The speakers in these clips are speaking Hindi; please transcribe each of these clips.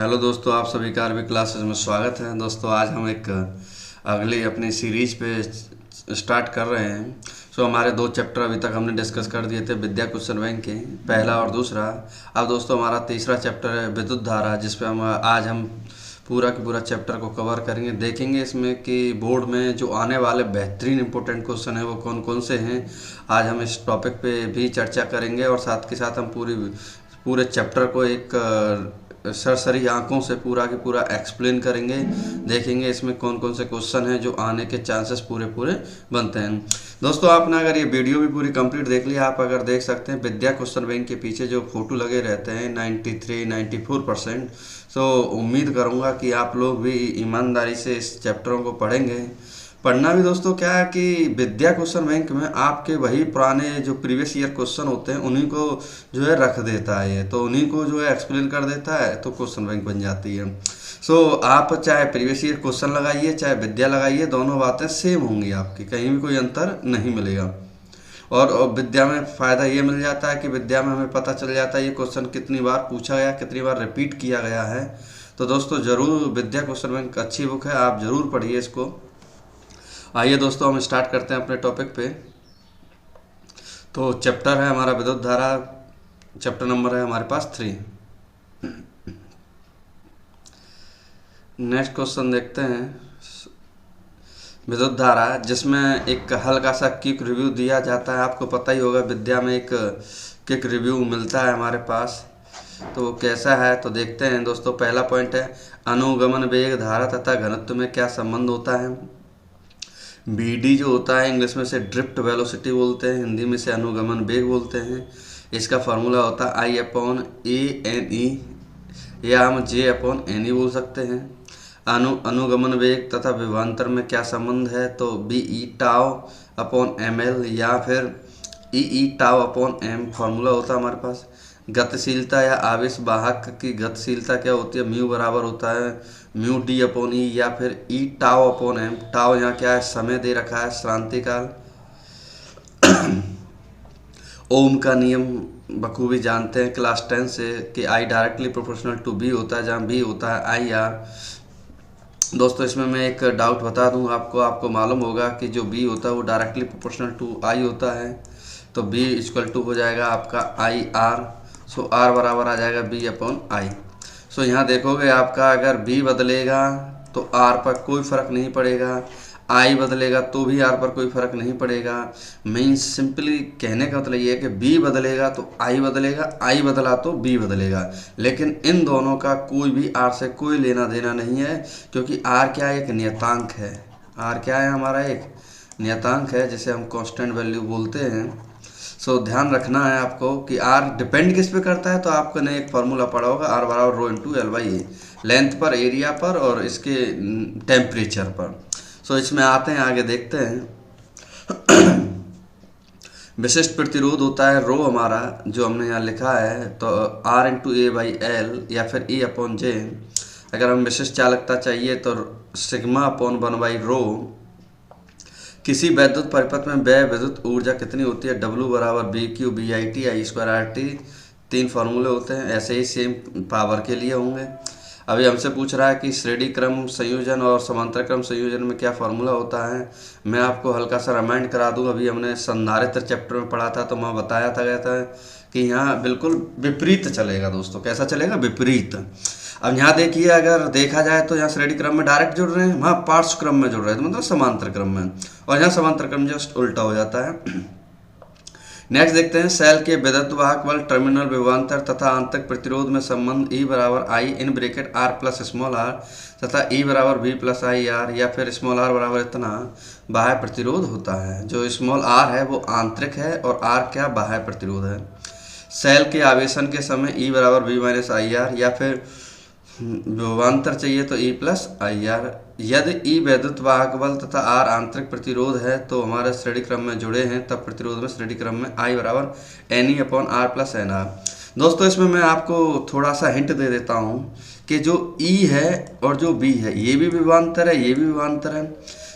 हेलो दोस्तों, आप सभी का आरबी क्लासेस में स्वागत है। दोस्तों आज हम एक अगली अपनी सीरीज पे स्टार्ट कर रहे हैं। हमारे दो चैप्टर अभी तक हमने डिस्कस कर दिए थे विद्या क्वेश्चन बैंक के, पहला और दूसरा। अब दोस्तों हमारा तीसरा चैप्टर है विद्युत धारा, जिस पे हम पूरा के पूरा चैप्टर को कवर करेंगे। देखेंगे इसमें कि बोर्ड में जो आने वाले बेहतरीन इंपॉर्टेंट क्वेश्चन है वो कौन कौन से हैं। आज हम इस टॉपिक पे भी चर्चा करेंगे और साथ के साथ हम पूरे चैप्टर को एक सरसरी आंखों से पूरा के पूरा एक्सप्लेन करेंगे। देखेंगे इसमें कौन कौन से क्वेश्चन हैं जो आने के चांसेस पूरे पूरे बनते हैं। दोस्तों आपने अगर ये वीडियो भी पूरी कंप्लीट देख लिया, आप अगर देख सकते हैं विद्या क्वेश्चन बैंक के पीछे जो फोटो लगे रहते हैं 93-94%। तो उम्मीद करूँगा कि आप लोग भी ईमानदारी से इस चैप्टरों को पढ़ेंगे। पढ़ना भी दोस्तों क्या है कि विद्या क्वेश्चन बैंक में आपके वही पुराने जो प्रीवियस ईयर क्वेश्चन होते हैं उन्हीं को जो है रख देता है ये, तो उन्हीं को जो है एक्सप्लेन कर देता है, तो क्वेश्चन बैंक बन जाती है। आप चाहे प्रीवियस ईयर क्वेश्चन लगाइए चाहे विद्या लगाइए, दोनों बातें सेम होंगी आपकी, कहीं भी कोई अंतर नहीं मिलेगा। और विद्या में फ़ायदा ये मिल जाता है कि विद्या में हमें पता चल जाता है ये क्वेश्चन कितनी बार पूछा गया, कितनी बार रिपीट किया गया है। तो दोस्तों ज़रूर विद्या क्वेश्चन बैंक अच्छी बुक है, आप ज़रूर पढ़िए इसको। आइए दोस्तों हम स्टार्ट करते हैं अपने टॉपिक पे। तो चैप्टर है हमारा विद्युत धारा, चैप्टर नंबर है हमारे पास 3। नेक्स्ट क्वेश्चन देखते हैं विद्युत धारा, जिसमें एक हल्का सा क्विक रिव्यू दिया जाता है। आपको पता ही होगा विद्या में एक क्विक रिव्यू मिलता है हमारे पास, तो कैसा है तो देखते हैं दोस्तों। पहला पॉइंट है अनुगमन वेग धारा तथा घनत्व में क्या संबंध होता है। बीडी जो होता है इंग्लिश में से ड्रिफ्ट वेलोसिटी बोलते हैं, हिंदी में से अनुगमन वेग बोलते हैं। इसका फार्मूला होता है I/A/N/E, या हम J/N/E बोल सकते हैं। अनुगमन वेग तथा विभवांतर में क्या संबंध है, तो BE/τ/ml या फिर EE/τ/m फार्मूला होता है हमारे पास। गतिशीलता या आवेश वाहक की गतिशीलता क्या होती है, म्यू बराबर होता है μD/E या फिर E/τ/m। टाउ यहाँ क्या है, समय दे रखा है, श्रांति काल। ओम का नियम बखूबी जानते हैं क्लास 10 से कि I directly proportional to B होता है, जहाँ B होता है IR। दोस्तों इसमें मैं एक डाउट बता दूं आपको मालूम होगा कि जो B होता है वो डायरेक्टली प्रोपोर्शनल टू I होता है, तो B इक्वल टू हो जाएगा आपका IR। R बराबर आ जाएगा B/I। यहाँ देखोगे आपका अगर B बदलेगा तो R पर कोई फ़र्क नहीं पड़ेगा, I बदलेगा तो भी R पर कोई फ़र्क नहीं पड़ेगा। मीन्स सिंपली कहने का मतलब ये है कि B बदलेगा तो I बदलेगा, I बदला तो B बदलेगा, लेकिन इन दोनों का कोई भी R से कोई लेना देना नहीं है, क्योंकि R क्या है, एक नियतांक है। R क्या है, हमारा एक नियतांक है जिसे हम कांस्टेंट वैल्यू बोलते हैं। ध्यान रखना है आपको कि R डिपेंड किस पे करता है, तो आपने एक फार्मूला पढ़ा होगा R बराबर रो इंटू L/A, लेंथ पर, एरिया पर और इसके टेम्परेचर पर। इसमें आते हैं आगे देखते हैं। विशिष्ट प्रतिरोध होता है रो हमारा, जो हमने यहाँ लिखा है, तो R/A/L या फिर E/J। अगर हम विशिष्ट चालकता चाहिए तो σ/1/ρ। किसी वैद्युत परिपथ में व्यय विद्युत ऊर्जा कितनी होती है, W बराबर BQ/BIT/I²RT। 3 फार्मूले होते हैं, ऐसे ही सेम पावर के लिए होंगे। अभी हमसे पूछ रहा है कि श्रेणी क्रम संयोजन और समांतर क्रम संयोजन में क्या फार्मूला होता है। मैं आपको हल्का सा रिमाइंड करा दूं, अभी हमने संधारित्र चैप्टर में पढ़ा था, तो मैं बताया गया था कि यहाँ बिल्कुल विपरीत चलेगा दोस्तों। कैसा चलेगा, विपरीत। अब यहाँ देखिए, अगर देखा जाए तो यहाँ श्रेणी क्रम में डायरेक्ट जुड़ रहे हैं, वहाँ पार्श्व क्रम में जुड़ रहे हैं, तो मतलब समांतर क्रम में, और यहाँ समांतर क्रम जस्ट उल्टा हो जाता है। नेक्स्ट देखते हैं सेल के विद्युत वाहक बल, टर्मिनल विभवांतर तथा आंतरिक प्रतिरोध में संबंध E बराबर I in bracket R plus small r तथा E बराबर V+IR, या फिर स्मॉल r बराबर इतना बाह्य प्रतिरोध होता है। जो स्मॉल r है वो आंतरिक है और R क्या, बाह्य प्रतिरोध है। सेल के आवेशन के समय E बराबर V-IR या फिर विभवांतर चाहिए तो E+IR। यदि E वैद्युत वाहक बल तथा R आंतरिक प्रतिरोध है तो हमारे श्रेणी क्रम में जुड़े हैं, तब प्रतिरोध में श्रेणी क्रम में I बराबर NE/R+NR। दोस्तों इसमें मैं आपको थोड़ा सा हिंट दे देता हूँ कि जो E है और जो B है, ये भी विभवांतर है, ये भी विभवांतर है,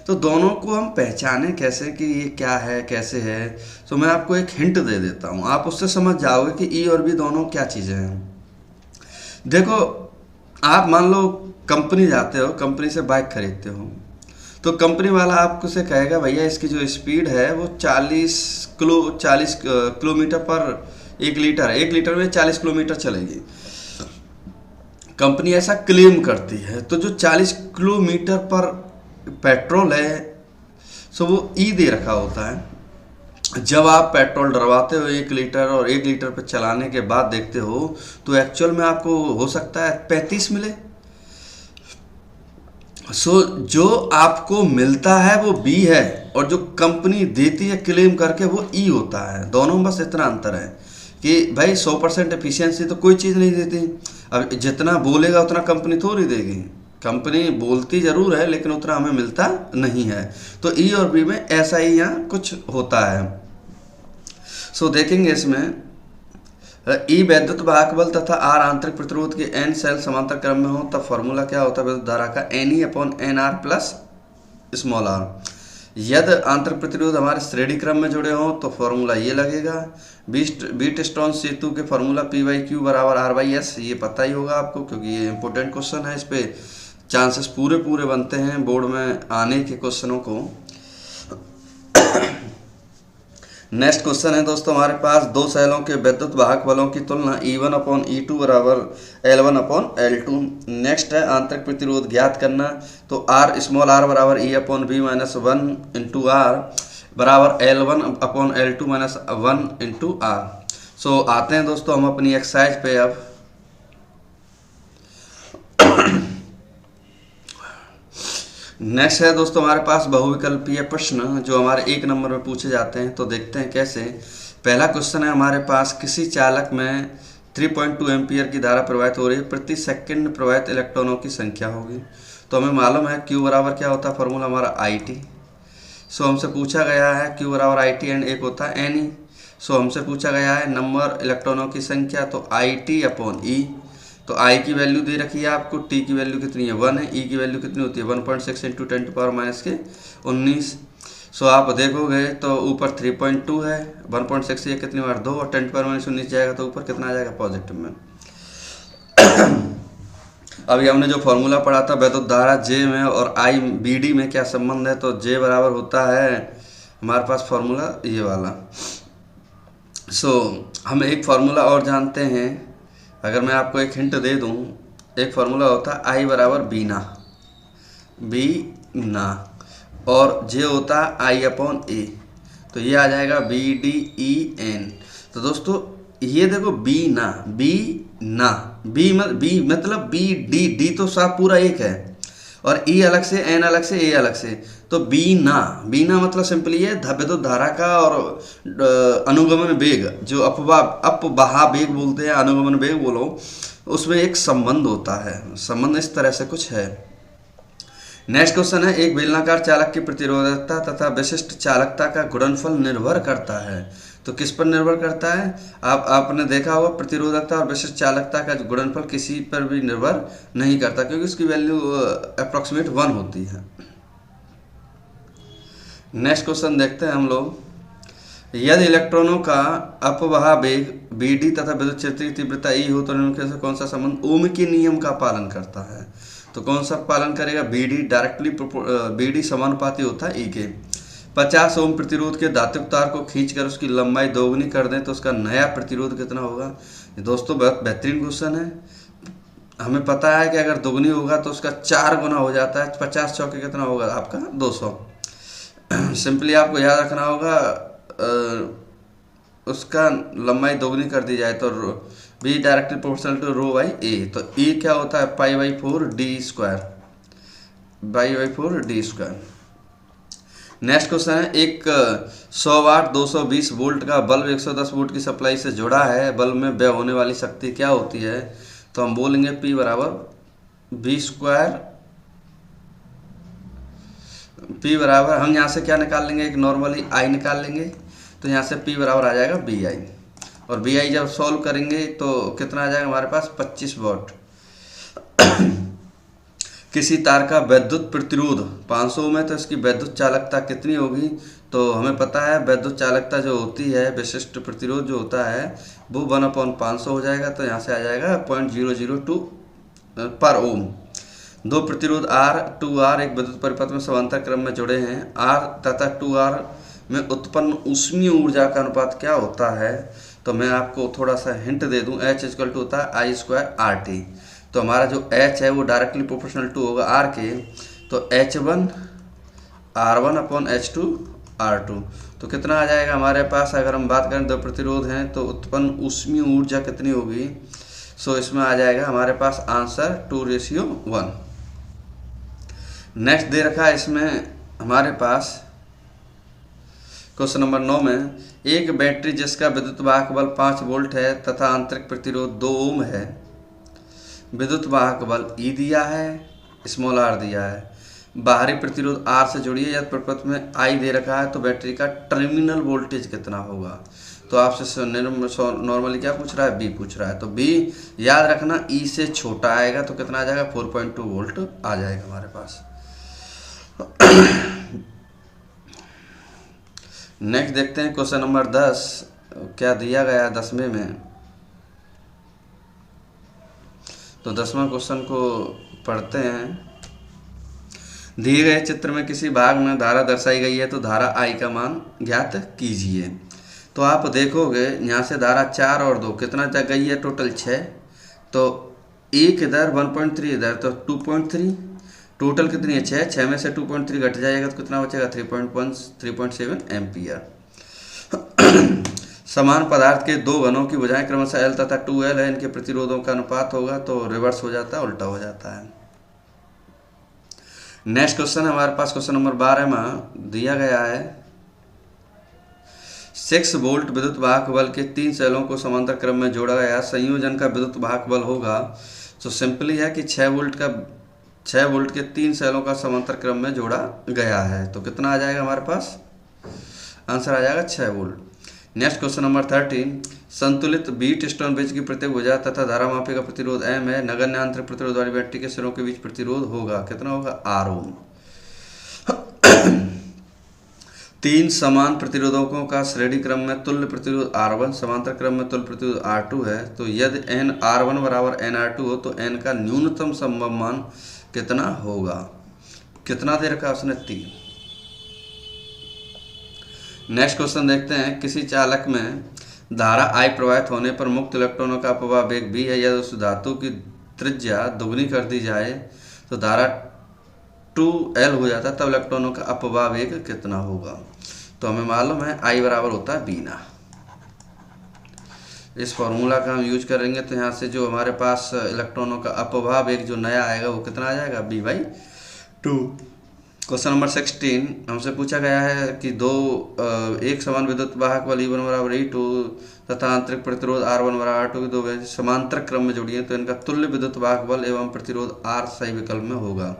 तो दोनों को हम पहचाने कैसे कि ये क्या है, कैसे है। तो मैं आपको एक हिंट दे देता हूँ, आप उससे समझ जाओगे कि E और B दोनों क्या चीज़ें हैं। देखो आप मान लो कंपनी जाते हो, कंपनी से बाइक खरीदते हो, तो कंपनी वाला आपको से कहेगा भैया इसकी जो स्पीड है वो 40 किलोमीटर पर 1 लीटर है, 1 लीटर में 40 किलोमीटर चलेगी। कंपनी ऐसा क्लेम करती है। तो जो 40 किलोमीटर पर पेट्रोल है सो वो ई दे रखा होता है। जब आप पेट्रोल डलवाते हो 1 लीटर और 1 लीटर पर चलाने के बाद देखते हो तो एक्चुअल में आपको हो सकता है 35 मिले। जो आपको मिलता है वो बी है और जो कंपनी देती है क्लेम करके वो ई होता है। दोनों में बस इतना अंतर है कि भाई 100% एफिशिएंसी तो कोई चीज़ नहीं देती। अब जितना बोलेगा उतना कंपनी थोड़ी देगी, कंपनी बोलती ज़रूर है लेकिन उतना हमें मिलता नहीं है। तो ई और बी में ऐसा ही यहाँ कुछ होता है। देखेंगे इसमें ई वैद्युत वाहक बल तथा आर आंतरिक प्रतिरोध के एन सेल समांतर क्रम में हो तब फॉर्मूला क्या होता है विद्युत धारा का, n E upon n R plus small r. यदि आंतरिक प्रतिरोध हमारे श्रेणी क्रम में जुड़े हों तो फॉर्मूला ये लगेगा। व्हीटस्टोन सेतु के फॉर्मूला पी बाई क्यू बराबर आर बाई एस, ये पता ही होगा आपको क्योंकि ये इंपॉर्टेंट क्वेश्चन है। इस पे चांसेस पूरे बनते हैं बोर्ड में आने के क्वेश्चनों को। नेक्स्ट क्वेश्चन है दोस्तों हमारे पास, दो सेलों के विद्युत वाहक बलों की तुलना E1 अपॉन E2 बराबर L1 अपॉन L2। नेक्स्ट है आंतरिक प्रतिरोध ज्ञात करना। तो R स्मॉल r बराबर E upon B minus 1 into R बराबर L1 upon L2 minus 1 into are. आते हैं दोस्तों हम अपनी एक्सरसाइज पे। अब नेक्स्ट है दोस्तों हमारे पास बहुविकल्पीय प्रश्न जो हमारे 1 नंबर में पूछे जाते हैं। तो देखते हैं कैसे। पहला क्वेश्चन है हमारे पास, किसी चालक में 3.2 एम्पियर की धारा प्रवाहित हो रही है, प्रति सेकंड प्रवाहित इलेक्ट्रॉनों की संख्या होगी। तो हमें मालूम है Q बराबर क्या होता है, फॉर्मूला हमारा IT। हमसे पूछा गया है Q बराबर IT एंड एक होता है NE। हमसे पूछा गया है नंबर इलेक्ट्रॉनों की संख्या, तो IT अपॉन E। तो I की वैल्यू दे रखी है आपको, T की वैल्यू कितनी है 1 है, E की वैल्यू कितनी होती है 1.6 इंटू 10 टू पावर माइनस के 19। आप देखोगे तो ऊपर 3.2 है, 1.6 ये कितनी बार 2 और 10 टू पावर माइनस 19 जाएगा तो ऊपर कितना आ जाएगा पॉजिटिव में। अभी हमने जो फॉर्मूला पढ़ा था वैद्युत धारा J में और I BD में क्या संबंध है, तो J बराबर होता है हमारे पास फॉर्मूला ये वाला। हम एक फार्मूला और जानते हैं, अगर मैं आपको एक हिंट दे दूं, एक फार्मूला होता है I बराबर बीना, और J होता है I अपॉन A। तो ये आ जाएगा BDEN। तो दोस्तों ये देखो बी मतलब BD तो साफ पूरा एक है और E अलग से, N अलग से, A अलग से। तो बीना मतलब सिंपली है विद्युत धारा का और अनुगमन वेग, जो अपवाह वेग बोलते हैं, अनुगमन वेग बोलो, उसमें एक संबंध होता है। संबंध इस तरह से कुछ है। नेक्स्ट क्वेश्चन है, एक बेलनाकार चालक की प्रतिरोधकता तथा विशिष्ट चालकता का गुणनफल निर्भर करता है। तो किस पर निर्भर करता है, आपने देखा होगा प्रतिरोधकता और विशिष्ट चालकता का गुणनफल किसी पर भी निर्भर नहीं करता क्योंकि उसकी वैल्यू अप्रॉक्सीमेट 1 होती है। नेक्स्ट क्वेश्चन देखते हैं हम लोग, यदि इलेक्ट्रॉनों का अपवाह वेग BD तथा विद्युत क्षेत्र की तीव्रता E हो तो निम्नलिखित से कौन सा संबंध ओम के नियम का पालन करता है। तो कौन सा पालन करेगा, BD समानुपाती होता है E के। 50 ओम प्रतिरोध के धात्विक तार को खींचकर उसकी लंबाई दोगुनी कर दें तो उसका नया प्रतिरोध कितना होगा। दोस्तों बहुत बेहतरीन क्वेश्चन है। हमें पता है कि अगर दोगुनी होगा तो उसका 4 गुना हो जाता है। 50 चौके कितना होगा आपका 200। सिंपली आपको याद रखना होगा, उसका लंबाई दोगुनी कर दी जाए तो B directly proportional to rho by A। तो E क्या होता है pi by 4 D square. Next question है, एक 100 वाट 220 वोल्ट का बल्ब 110 वोल्ट की सप्लाई से जुड़ा है, बल्ब में व्यय होने वाली शक्ति क्या होती है। तो हम बोलेंगे P बराबर B स्क्वायर। P बराबर हम यहाँ से क्या निकाल लेंगे, एक नॉर्मली I निकाल लेंगे। तो यहाँ से P बराबर आ जाएगा BI, और BI जब सॉल्व करेंगे तो कितना आ जाएगा हमारे पास 25 वॉट। किसी तार का विद्युत प्रतिरोध 500 ओम है तो इसकी विद्युत चालकता कितनी होगी। तो हमें पता है विद्युत चालकता जो होती है, विशिष्ट प्रतिरोध जो होता है वो 1/500 हो जाएगा। तो यहाँ से आ जाएगा 0.002 पर ओम। दो प्रतिरोध R 2R एक विद्युत परिपथ में समांतर क्रम में जुड़े हैं। R तथा 2R में उत्पन्न ऊष्मीय ऊर्जा का अनुपात क्या होता है? तो मैं आपको थोड़ा सा हिंट दे दूं, H इक्वल टू होता है I²RT। तो हमारा जो H है वो डायरेक्टली प्रोपोर्शनल टू होगा R के, तो H1 R1 upon H2 R2। तो कितना आ जाएगा हमारे पास? अगर हम बात करें दो प्रतिरोध हैं तो उत्पन्न ऊष्मीय ऊर्जा कितनी होगी? सो इसमें आ जाएगा हमारे पास आंसर 2:1। नेक्स्ट दे रखा है इसमें हमारे पास क्वेश्चन नंबर 9 में, एक बैटरी जिसका विद्युत वाहक बल 5 वोल्ट है तथा आंतरिक प्रतिरोध 2 ओम है, विद्युत वाहक बल E दिया है, स्मॉल r दिया है, बाहरी प्रतिरोध R से जुड़ी है, यदि परिपथ में I दे रखा है तो बैटरी का टर्मिनल वोल्टेज कितना होगा? तो आपसे नॉर्मली क्या पूछ रहा है? B पूछ रहा है। तो B याद रखना E से छोटा आएगा तो कितना आ जाएगा? 4.2 वोल्ट आ जाएगा हमारे पास। नेक्स्ट देखते हैं क्वेश्चन नंबर 10 क्या दिया गया 10वें में। तो 10वां क्वेश्चन को पढ़ते हैं। दिए गए चित्र में किसी भाग में धारा दर्शाई गई है तो धारा I का मान ज्ञात कीजिए। तो आप देखोगे यहाँ से धारा 4 और 2 कितना तक गई है? टोटल 6। तो 1 इधर 1.3 इधर तो 2.3, टोटल कितनी है? 6 में से 2.3 घट जाएगा तो कितना बचेगा? 3.7 एम्पियर। समान पदार्थ के दो घनों की भुजाएं क्रमशः L तथा 2L है, इनके प्रतिरोधों का अनुपात होगा, तो रिवर्स हो जाता है, उल्टा हो जाता है। नेक्स्ट क्वेश्चन हमारे पास क्वेश्चन नंबर 12 में दिया गया है 6 वोल्ट विद्युत वाहक बल के 3 सेलों को समांतर क्रम में जोड़ा गया संयोजन का विद्युत वाहक बल होगा। तो सिंपली है कि 6 वोल्ट के 3 सेलों का समांतर क्रम में जोड़ा गया है, तो कितना आ जाएगा हमारे पास? आंसर आ जाएगा 6 वोल्ट। नेक्स्ट क्वेश्चन नंबर 13, संतुलित बीट स्टोन ब्रिज की प्रत्येक भुजा तथा धारा मापी का प्रतिरोध M है, नगण्य आंतरिक प्रतिरोध वाली बैटरी के सिरों के बीच प्रतिरोध होगा, कितना होगा? R ओम। 3 समान प्रतिरोधकों का श्रेणी क्रम में तुल्य प्रतिरोध R1 समांतर क्रम में तुल्य प्रतिरोध R2 है, तो यदि n R1 बराबर n R2 हो तो n का न्यूनतम संभव मान कितना होगा? कितना दे रखा उसने? 3। नेक्स्ट क्वेश्चन देखते हैं, किसी चालक में धारा I प्रवाहित होने पर मुक्त इलेक्ट्रॉनों का अपवाह वेग V है, यदि उस धातु की त्रिज्या दोगुनी कर दी जाए तो धारा 2L हो जाता है, तब इलेक्ट्रॉनों का अपवाह वेग कितना होगा? तो हमें मालूम है I बराबर होता है V ना। इस फॉर्मूला का हम यूज करेंगे तो यहाँ से जो हमारे पास इलेक्ट्रॉनों का अपवाह वेग जो नया आएगा वो कितना आ जाएगा? V/2। क्वेश्चन नंबर 16 हमसे पूछा गया है कि एक समान विद्युत वाहक बल E1 बराबर E2 तथा आंतरिक प्रतिरोध R1 बराबर R2 की दो वैसे समांतर क्रम में जुड़ी है, तो इनका तुल्य विद्युत वाहक बल एवं प्रतिरोध R सही विकल्प में होगा।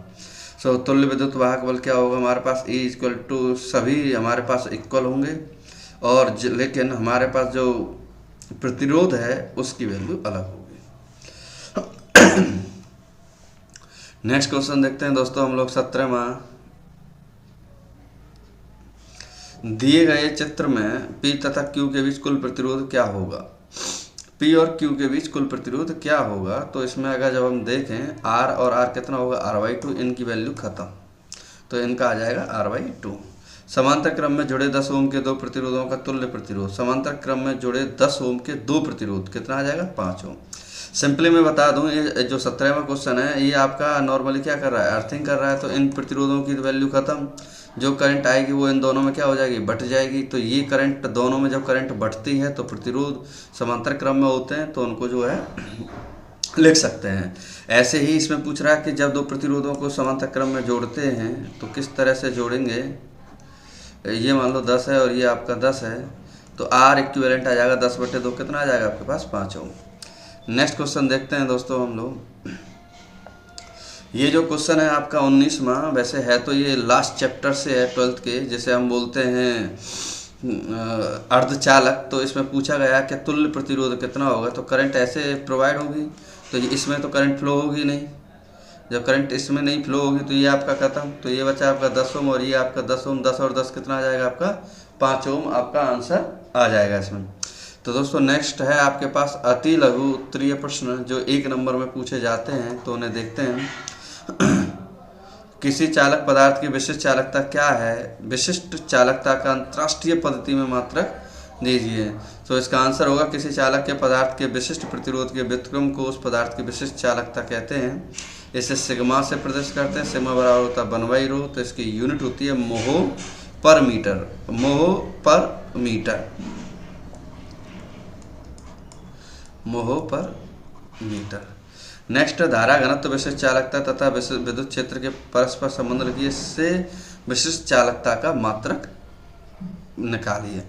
सो तुल्य विद्युत वाहक बल क्या होगा हमारे पास? E इक्वल टू सभी हमारे पास इक्वल होंगे, और लेकिन हमारे पास जो प्रतिरोध है उसकी वैल्यू अलग होगी। नेक्स्ट क्वेश्चन देखते हैं दोस्तों हम लोग 17वां। दिए गए चित्र में P तथा Q के बीच कुल प्रतिरोध क्या होगा? P और Q के बीच कुल प्रतिरोध क्या होगा? तो इसमें अगर जब हम देखें R और R कितना होगा? R/2, इनकी वैल्यू खत्म, तो इनका आ जाएगा R/2। समांतर क्रम में जुड़े 10 ओम के दो प्रतिरोधों का तुल्य प्रतिरोध, समांतर क्रम में जुड़े 10 ओम के दो प्रतिरोध कितना आ जाएगा? 5 ओम। सिंपली मैं बता दूं, ये जो 17वां क्वेश्चन है ये आपका नॉर्मली क्या कर रहा है? अर्थिंग कर रहा है, तो इन प्रतिरोधों की वैल्यू खत्म, जो करंट आएगी वो इन दोनों में क्या हो जाएगी? बट जाएगी। तो ये करंट दोनों में जब करंट बढ़ती है तो प्रतिरोध समांतर क्रम में होते हैं, तो उनको जो है लिख सकते हैं। ऐसे ही इसमें पूछ रहा है कि जब दो प्रतिरोधों को समांतर क्रम में जोड़ते हैं तो किस तरह से जोड़ेंगे। ये मान लो 10 है और ये आपका 10 है, तो R इक्विवेलेंट आ जाएगा 10/2, कितना आ जाएगा आपके पास? 5 ओम। नेक्स्ट क्वेश्चन देखते हैं दोस्तों हम लोग। ये जो क्वेश्चन है आपका 19वां, वैसे है तो ये लास्ट चैप्टर से है 12th के, जिसे हम बोलते हैं अर्धचालक। तो इसमें पूछा गया कि तुल्य प्रतिरोध कितना होगा? तो करंट ऐसे प्रोवाइड होगी तो इसमें तो करंट फ्लो होगी नहीं, जब करंट इसमें नहीं फ्लो होगी तो ये आपका खत्म, तो ये बचा आपका 10 ओम और ये आपका 10 ओम। 10 और 10 कितना आ जाएगा आपका? 5 ओम आपका आंसर आ जाएगा इसमें। तो दोस्तों नेक्स्ट है आपके पास अति लघु उत्तरीय प्रश्न जो 1 नंबर में पूछे जाते हैं, तो उन्हें देखते हैं। किसी चालक पदार्थ की विशिष्ट चालकता क्या है? विशिष्ट चालकता का अंतरराष्ट्रीय पद्धति में मात्रक दीजिए। तो इसका आंसर होगा किसी चालक के पदार्थ के विशिष्ट प्रतिरोध के व्युत्क्रम को उस पदार्थ की विशिष्ट चालकता कहते हैं। इसे सिग्मा से प्रदर्शित करते हैं। सिग्मा बराबर होता है 1/ρ। तो इसकी यूनिट होती है मोहो पर मीटर। मोहो पर मीटर, मोहो पर मीटर। नेक्स्ट, धारा घनत्व विशिष्ट चालकता तथा विद्युत क्षेत्र के परस्पर संबंध लिखिए। इससे विशिष्ट चालकता का मात्रक निकालिए।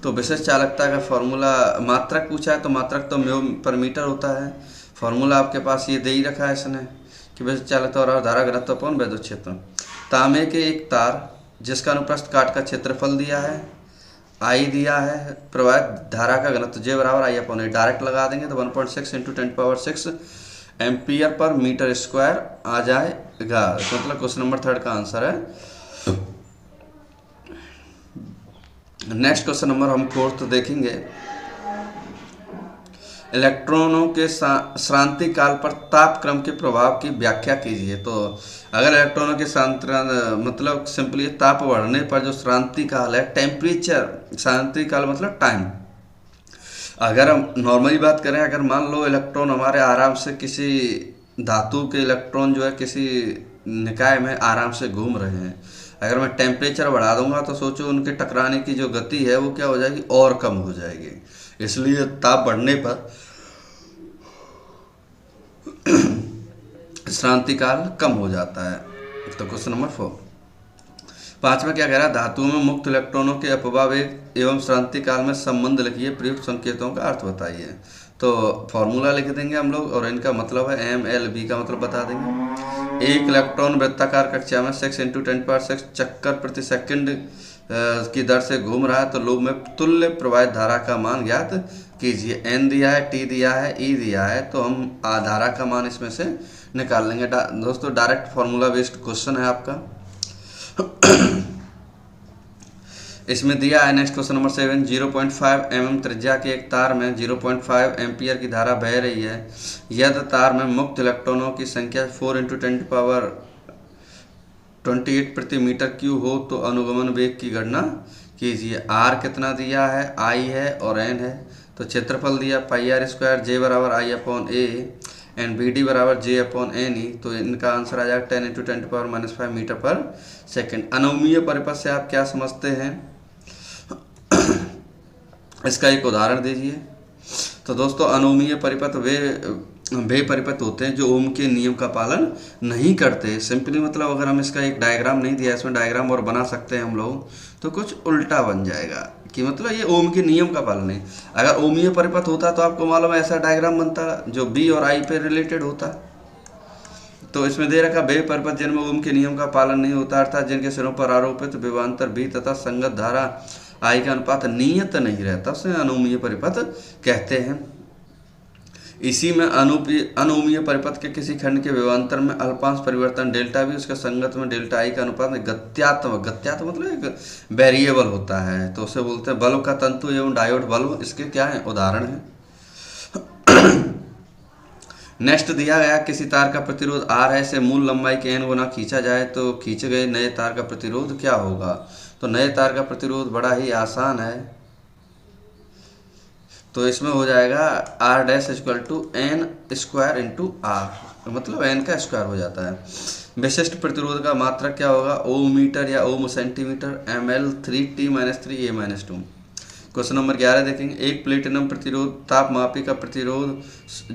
तो विशिष्ट चालकता का फॉर्मूला, मात्रक पूछा है तो मात्रक तो म्यू पर मीटर होता है। फॉर्मूला आपके पास ये दे ही रखा है इसने कि विशिष्ट चालकता और धारा घनत्व अपॉन विद्युत क्षेत्र। तांबे के एक तार जिसका अनुप्रस्थ काट का क्षेत्रफल दिया है, आई दिया है, प्रवाहित धारा का घनत्व J बराबर I अपॉन A, डायरेक्ट लगा देंगे तो 1.6 × 10⁻6 एम्पियर पर मीटर स्क्वायर आ जाएगा। मतलब क्वेश्चन नंबर 3 का आंसर है। नेक्स्ट क्वेश्चन नंबर हम 4 देखेंगे। इलेक्ट्रॉनों के श्रांति काल पर ताप क्रम के प्रभाव की व्याख्या कीजिए। तो अगर इलेक्ट्रॉनों के मतलब सिंपली ताप बढ़ने पर जो श्रांति काल है, टेम्परेचर, श्रांति काल मतलब टाइम। अगर हम नॉर्मली बात करें, अगर मान लो इलेक्ट्रॉन हमारे आराम से किसी धातु के इलेक्ट्रॉन जो है किसी निकाय में आराम से घूम रहे हैं, अगर मैं टेम्परेचर बढ़ा दूंगा तो सोचो उनके टकराने की जो गति है वो क्या हो जाएगी, और कम हो जाएगी। इसलिए ताप बढ़ने पर श्रांति काल कम हो जाता है। तो क्वेश्चन नंबर 4। 5वां क्या कह रहा है? धातुओं में मुक्त इलेक्ट्रॉनों के अपव्यय वेग एवं श्रांति काल में संबंध लिखिए। प्रयुक्त संकेतों का अर्थ बताइए। तो फॉर्मूला लिख देंगे हम लोग और इनका मतलब है MLB का मतलब बता देंगे। एक इलेक्ट्रॉन वृत्ताकार कक्षा में 6 × 10⁻6 चक्कर प्रति सेकंड की दर से घूम रहा है, तो लूप में तुल्य प्रवाहित धारा का मान ज्ञात कीजिए। N दिया है, T दिया है, E दिया है, तो हम धारा का मान इसमें से निकाल लेंगे। दोस्तों डायरेक्ट फॉर्मूला बेस्ड क्वेश्चन है आपका। इसमें दिया है नेक्स्ट क्वेश्चन नंबर 7। 0.5 mm त्रिज्या के एक तार में 0.5 एम्पियर की धारा बह रही है। यदि तार में मुक्त इलेक्ट्रॉनों की संख्या 4 × 10⁻28 प्रति मीटर क्यूब हो तो अनुगमन वेग की गणना कीजिए। R कितना दिया है, I है और N है। तो क्षेत्रफल दिया πr², J बराबर I upon A and BD बराबर J अपॉन NE। तो इनका आंसर आ जाएगा 10 × 10⁻⁵ मीटर पर सेकेंड। अनुमीय परिपथ से आप क्या समझते हैं, इसका एक उदाहरण दीजिए। तो दोस्तों अनुमीय परिपथ वे परिपथ होते हैं जो ओम के नियम का पालन नहीं करते। सिंपली मतलब अगर हम इसका एक डायग्राम नहीं दिया, इसमें डायग्राम और बना सकते हैं हम लोग, तो कुछ उल्टा बन जाएगा कि मतलब ये ओम के नियम का पालन नहीं। अगर ओमीय परिपथ होता तो आपको मालूम है ऐसा डायग्राम बनता जो B और I पे रिलेटेड होता। तो इसमें दे रखा वे परिपथ जिनमें ओम के नियम का पालन नहीं होता, अर्थात जिनके सिरों पर आरोपित विभवांतर B तथा संगत धारा I का अनुपात नियत नहीं रहता, उसे अनुमीय परिपथ कहते हैं। इसी में अनुमीय परिपथ के किसी खंड के विभवांतर में अल्पांश परिवर्तन डेल्टा भी, उसके संगत में डेल्टा I का अनुपात गत्यात्मक मतलब एक वेरिएबल होता है, तो उसे बोलते हैं बल्ब का तंतु एवं डायोड बल्ब, इसके क्या है उदाहरण है। नेक्स्ट दिया गया किसी तार का प्रतिरोध R है, इसे मूल लंबाई के N गुना खींचा जाए तो खींचे गए नए तार का प्रतिरोध क्या होगा। तो नए तार का प्रतिरोध बड़ा ही आसान है, तो इसमें हो जाएगा R' = N² × R, मतलब N का स्क्वायर हो जाता है। विशिष्ट प्रतिरोध का मात्रक क्या होगा, ओम मीटर या ohm centimetre, ml 3T - 3A - 2। Question number 11 देखेंगे। एक प्लेटिनम प्रतिरोध तापमापी का प्रतिरोध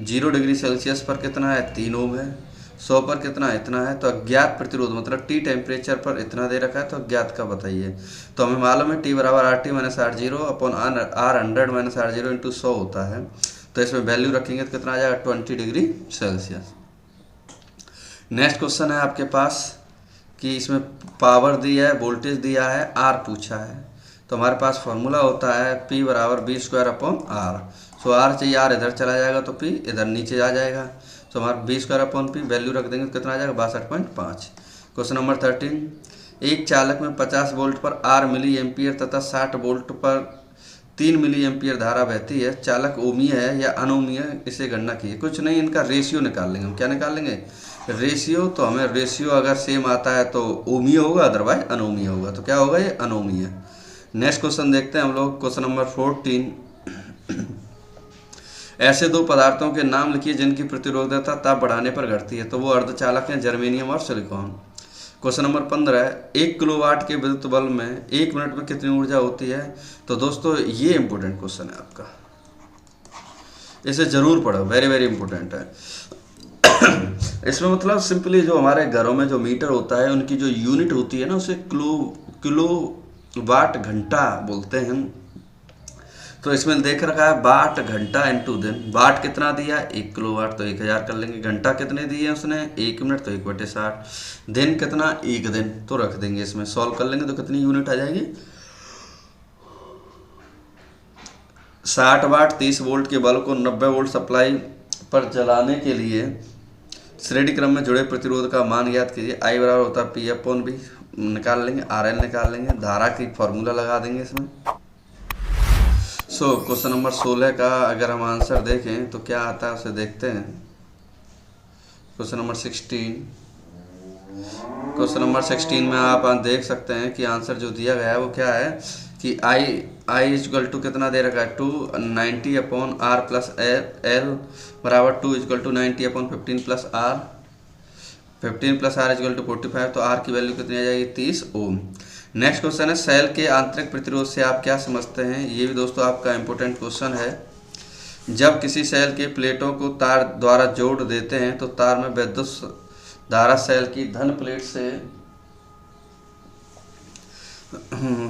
0 डिग्री सेल्सियस पर कितना है, 3 ओम है। 100 पर कितना है, इतना है। तो अज्ञात प्रतिरोध मतलब T टेम्परेचर पर इतना दे रखा है, तो अज्ञात का बताइए। तो हमें मालूम है T बराबर RT - R0 upon R100 - R0 × 100 होता है। तो इसमें वैल्यू रखेंगे तो कितना आ जाएगा, 20 डिग्री सेल्सियस। नेक्स्ट क्वेश्चन है आपके पास कि इसमें पावर दी है, वोल्टेज दिया है, R पूछा है। तो हमारे पास फॉर्मूला होता है P बराबर V² अपॉन R। सो R चाहिए, R इधर चला जाएगा तो P इधर नीचे आ जाएगा। तो हमारा V² अपॉन P वैल्यू रख देंगे तो कितना आ जाएगा, 62.5। Question number 13। एक चालक में 50 वोल्ट पर R मिली एम्पियर तथा 60 वोल्ट पर 3 मिली एम्पियर धारा बहती है, चालक ओमीय है या अनोमीय, इसे गणना की है। कुछ नहीं, इनका रेशियो निकाल लेंगे हम। क्या निकाल लेंगे? रेशियो। तो हमें रेशियो अगर सेम आता है तो ओमीय होगा, अदरवाइज अनोमीय होगा। तो क्या होगा? ये अनोमीय। नेक्स्ट क्वेश्चन देखते हैं हम लोग, क्वेश्चन नंबर 14। ऐसे दो पदार्थों के नाम लिखिए जिनकी प्रतिरोधकता ताप बढ़ाने पर घटती है। तो वो अर्धचालक हैं, जर्मेनियम और सिलिकॉन। क्वेश्चन नंबर 15 है, 1 किलोवाट के विद्युत बल्ब में 1 मिनट में कितनी ऊर्जा होती है? तो दोस्तों ये इंपॉर्टेंट क्वेश्चन है आपका, इसे जरूर पढ़ो, वेरी वेरी इंपॉर्टेंट है। इसमें मतलब सिंपली जो हमारे घरों में जो मीटर होता है उनकी जो यूनिट होती है ना, उसे किलो वाट घंटा बोलते हैं। तो इसमें देख रखा है वाट घंटा इनटू दिन। वाट कितना दिया? 1 किलोवाट, तो 1000 कर लेंगे। घंटा कितने दिए उसने? 1 मिनट, तो 1/60। दिन कितना? 1 दिन, तो रख देंगे इसमें। सॉल्व कर लेंगे तो कितनी यूनिट आ जाएगी? 60 वाट 30 वोल्ट के बल्ब को 90 वोल्ट सप्लाई पर जलाने के लिए श्रेणी क्रम में जुड़े प्रतिरोध का मान ज्ञात कीजिए। आई बराबर होता है P/V, निकाल लेंगे, RL निकाल लेंगे, धारा की फॉर्मूला लगा देंगे इसमें। क्वेश्चन नंबर 16 का अगर हम आंसर देखें तो क्या आता है उसे देखते हैं। क्वेश्चन नंबर 16, क्वेश्चन नंबर 16 में आप देख सकते हैं कि आंसर जो दिया गया है वो क्या है कि आई इक्वल टू कितना दे रखा है? 290/R प्लस L बराबर 2 equal to 90/15 plus R, 15 plus R equal to 45। तो R की वैल्यू कितनी आ जाएगी? 30 ओम। नेक्स्ट क्वेश्चन है, सेल के आंतरिक प्रतिरोध से आप क्या समझते हैं? ये भी दोस्तों आपका इंपॉर्टेंट क्वेश्चन है। जब किसी सेल के प्लेटों को तार द्वारा जोड़ देते हैं तो तार में विद्युत धारा सेल की धन प्लेट से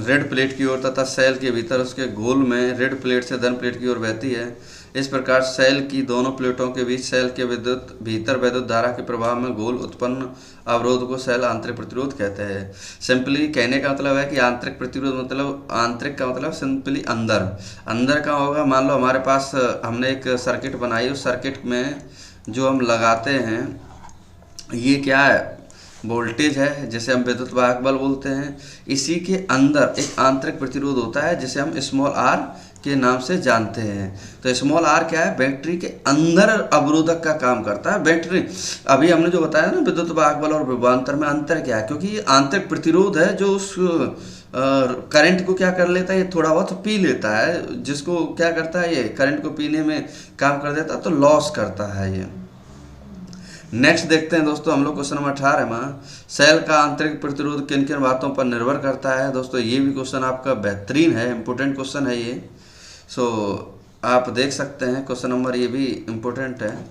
रेड प्लेट की ओर तथा सेल के भीतर उसके गोल में रेड प्लेट से धन प्लेट की ओर बहती है। इस प्रकार सेल की दोनों प्लेटों के बीच सेल के भीतर विद्युत धारा के प्रभाव में गोल उत्पन्न अवरोध को सेल आंतरिक प्रतिरोध कहते हैं। सिंपली कहने का मतलब है कि आंतरिक प्रतिरोध मतलब, आंतरिक का मतलब सिंपली अंदर। अंदर का होगा, मान लो हमारे पास हमने एक सर्किट बनाई, उस सर्किट में जो हम लगाते हैं ये क्या है? वोल्टेज है, जिसे हम विद्युत वाहक बल बोलते हैं। इसी के अंदर एक आंतरिक प्रतिरोध होता है जिसे हम स्मॉल r के नाम से जानते हैं। तो स्मॉल r क्या है? बैटरी के अंदर अवरोधक का काम करता है। बैटरी, अभी हमने जो बताया ना विद्युत वाहक बल और विभवांतर में अंतर क्या है, क्योंकि ये आंतरिक प्रतिरोध है जो उस करंट को क्या कर लेता है? ये थोड़ा बहुत पी लेता है, जिसको क्या करता है? ये करंट को पीने में काम कर देता है, तो लॉस करता है ये। नेक्स्ट देखते हैं दोस्तों हम लोग क्वेश्चन नंबर 18 में, सेल का आंतरिक प्रतिरोध किन किन बातों पर निर्भर करता है? दोस्तों ये भी क्वेश्चन आपका बेहतरीन है, इंपॉर्टेंट क्वेश्चन है ये। आप देख सकते हैं क्वेश्चन नंबर ये भी इम्पोर्टेंट है।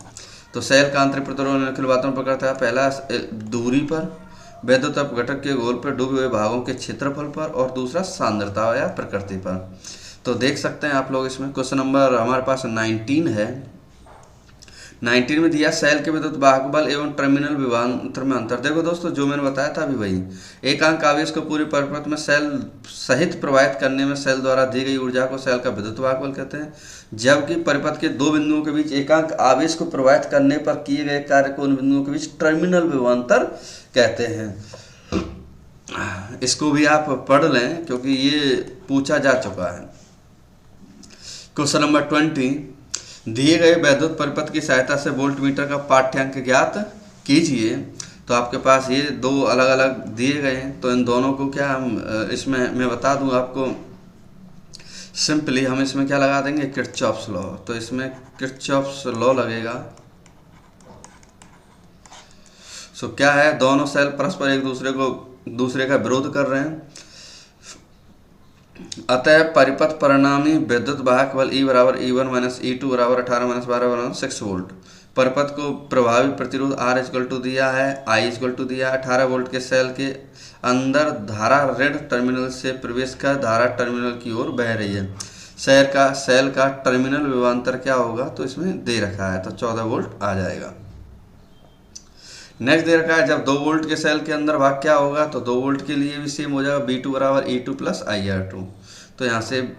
तो सेल का आंतरिक प्रतिरोध निम्नलिखित बातों पर करता है। पहला, दूरी पर, विद्युत अपघटक के गोल पर डूबे हुए भागों के क्षेत्रफल पर, और दूसरा सांद्रता या प्रकृति पर। तो देख सकते हैं आप लोग इसमें क्वेश्चन नंबर हमारे पास 19 है। 19 में दिया सेल के विद्युत वाहक बल एवं टर्मिनल विभवांतर में अंतर। देखो दोस्तों जो मैंने बताया था अभी वही, एकांक आवेश को पूरे परिपथ में सेल सहित प्रवाहित करने में सेल द्वारा दी गई ऊर्जा को सेल का विद्युत वाहक बल कहते हैं, जबकि परिपथ के दो बिंदुओं के बीच एकांक आवेश को प्रवाहित करने पर किए गए कार्य को उन बिंदुओं के बीच टर्मिनल विभवांतर कहते हैं। इसको भी आप पढ़ लें क्योंकि ये पूछा जा चुका है। क्वेश्चन नंबर 20, दिए गए वैद्युत परिपथ की सहायता से वोल्टमीटर का पाठ्यांक ज्ञात कीजिए। तो आपके पास ये दो अलग अलग दिए गए हैं, तो इन दोनों को क्या हम इसमें मैं बता दूं आपको, सिंपली हम इसमें क्या लगा देंगे? Kirchhoff's law. तो इसमें किरचॉफ्स लॉ लगेगा। क्या है? दोनों सेल परस्पर एक दूसरे का विरोध कर रहे हैं, अतः परिपथ परिणामी विद्युत वाहक बल E बराबर E1 माइनस E2 बराबर 18 माइनस 12 बराबर 6 वोल्ट। परिपथ को प्रभावी प्रतिरोध R इक्वल टू दिया है, I इक्वल टू दिया है 18 वोल्ट के सेल के अंदर धारा ऋण टर्मिनल से प्रवेश कर धारा टर्मिनल की ओर बह रही है। सेल का टर्मिनल विभवांतर क्या होगा? तो इसमें दे रखा है, तो 14 वोल्ट आ जाएगा। नेक्स्ट दे रखा है जब 2 वोल्ट के सेल के अंदर भाग क्या होगा? तो 2 वोल्ट के लिए भी सेम हो जाएगा, V2 बराबर E2 प्लस IR2। तो यहाँ से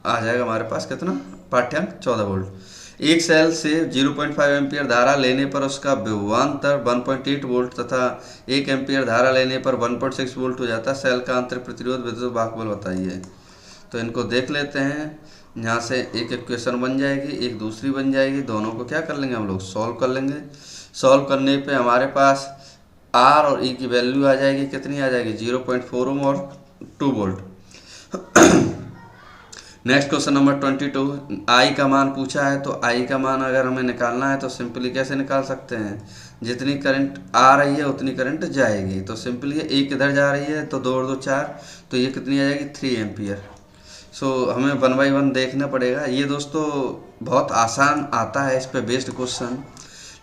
आ जाएगा हमारे पास कितना पाठ्यांक? 14 वोल्ट। एक सेल से 0.5 एम्पियर धारा लेने पर उसका विभवांतर 1.8 वोल्ट तथा 1 एम्पियर धारा लेने पर 1.6 वोल्ट हो जाता है। सेल का आंतरिक प्रतिरोध विद्युत वाहक बल बताइए। तो इनको देख लेते हैं। यहाँ से एक इक्वेशन बन जाएगी, एक दूसरी बन जाएगी, दोनों को क्या कर लेंगे हम लोग, सॉल्व कर लेंगे। सॉल्व करने पे हमारे पास आर और ई की वैल्यू आ जाएगी, कितनी आ जाएगी, 0.4 ओम और 2 वोल्ट। नेक्स्ट क्वेश्चन नंबर 22, आई का मान पूछा है, तो आई का मान अगर हमें निकालना है तो सिंपली कैसे निकाल सकते हैं, जितनी करंट आ रही है उतनी करंट जाएगी। तो सिंपली एक इधर जा रही है तो 2 और 2 4, तो ये कितनी आ जाएगी, 3 एम्पियर। सो हमें 1 बाई 1 देखना पड़ेगा। ये दोस्तों बहुत आसान आता है इस पे बेस्ड क्वेश्चन,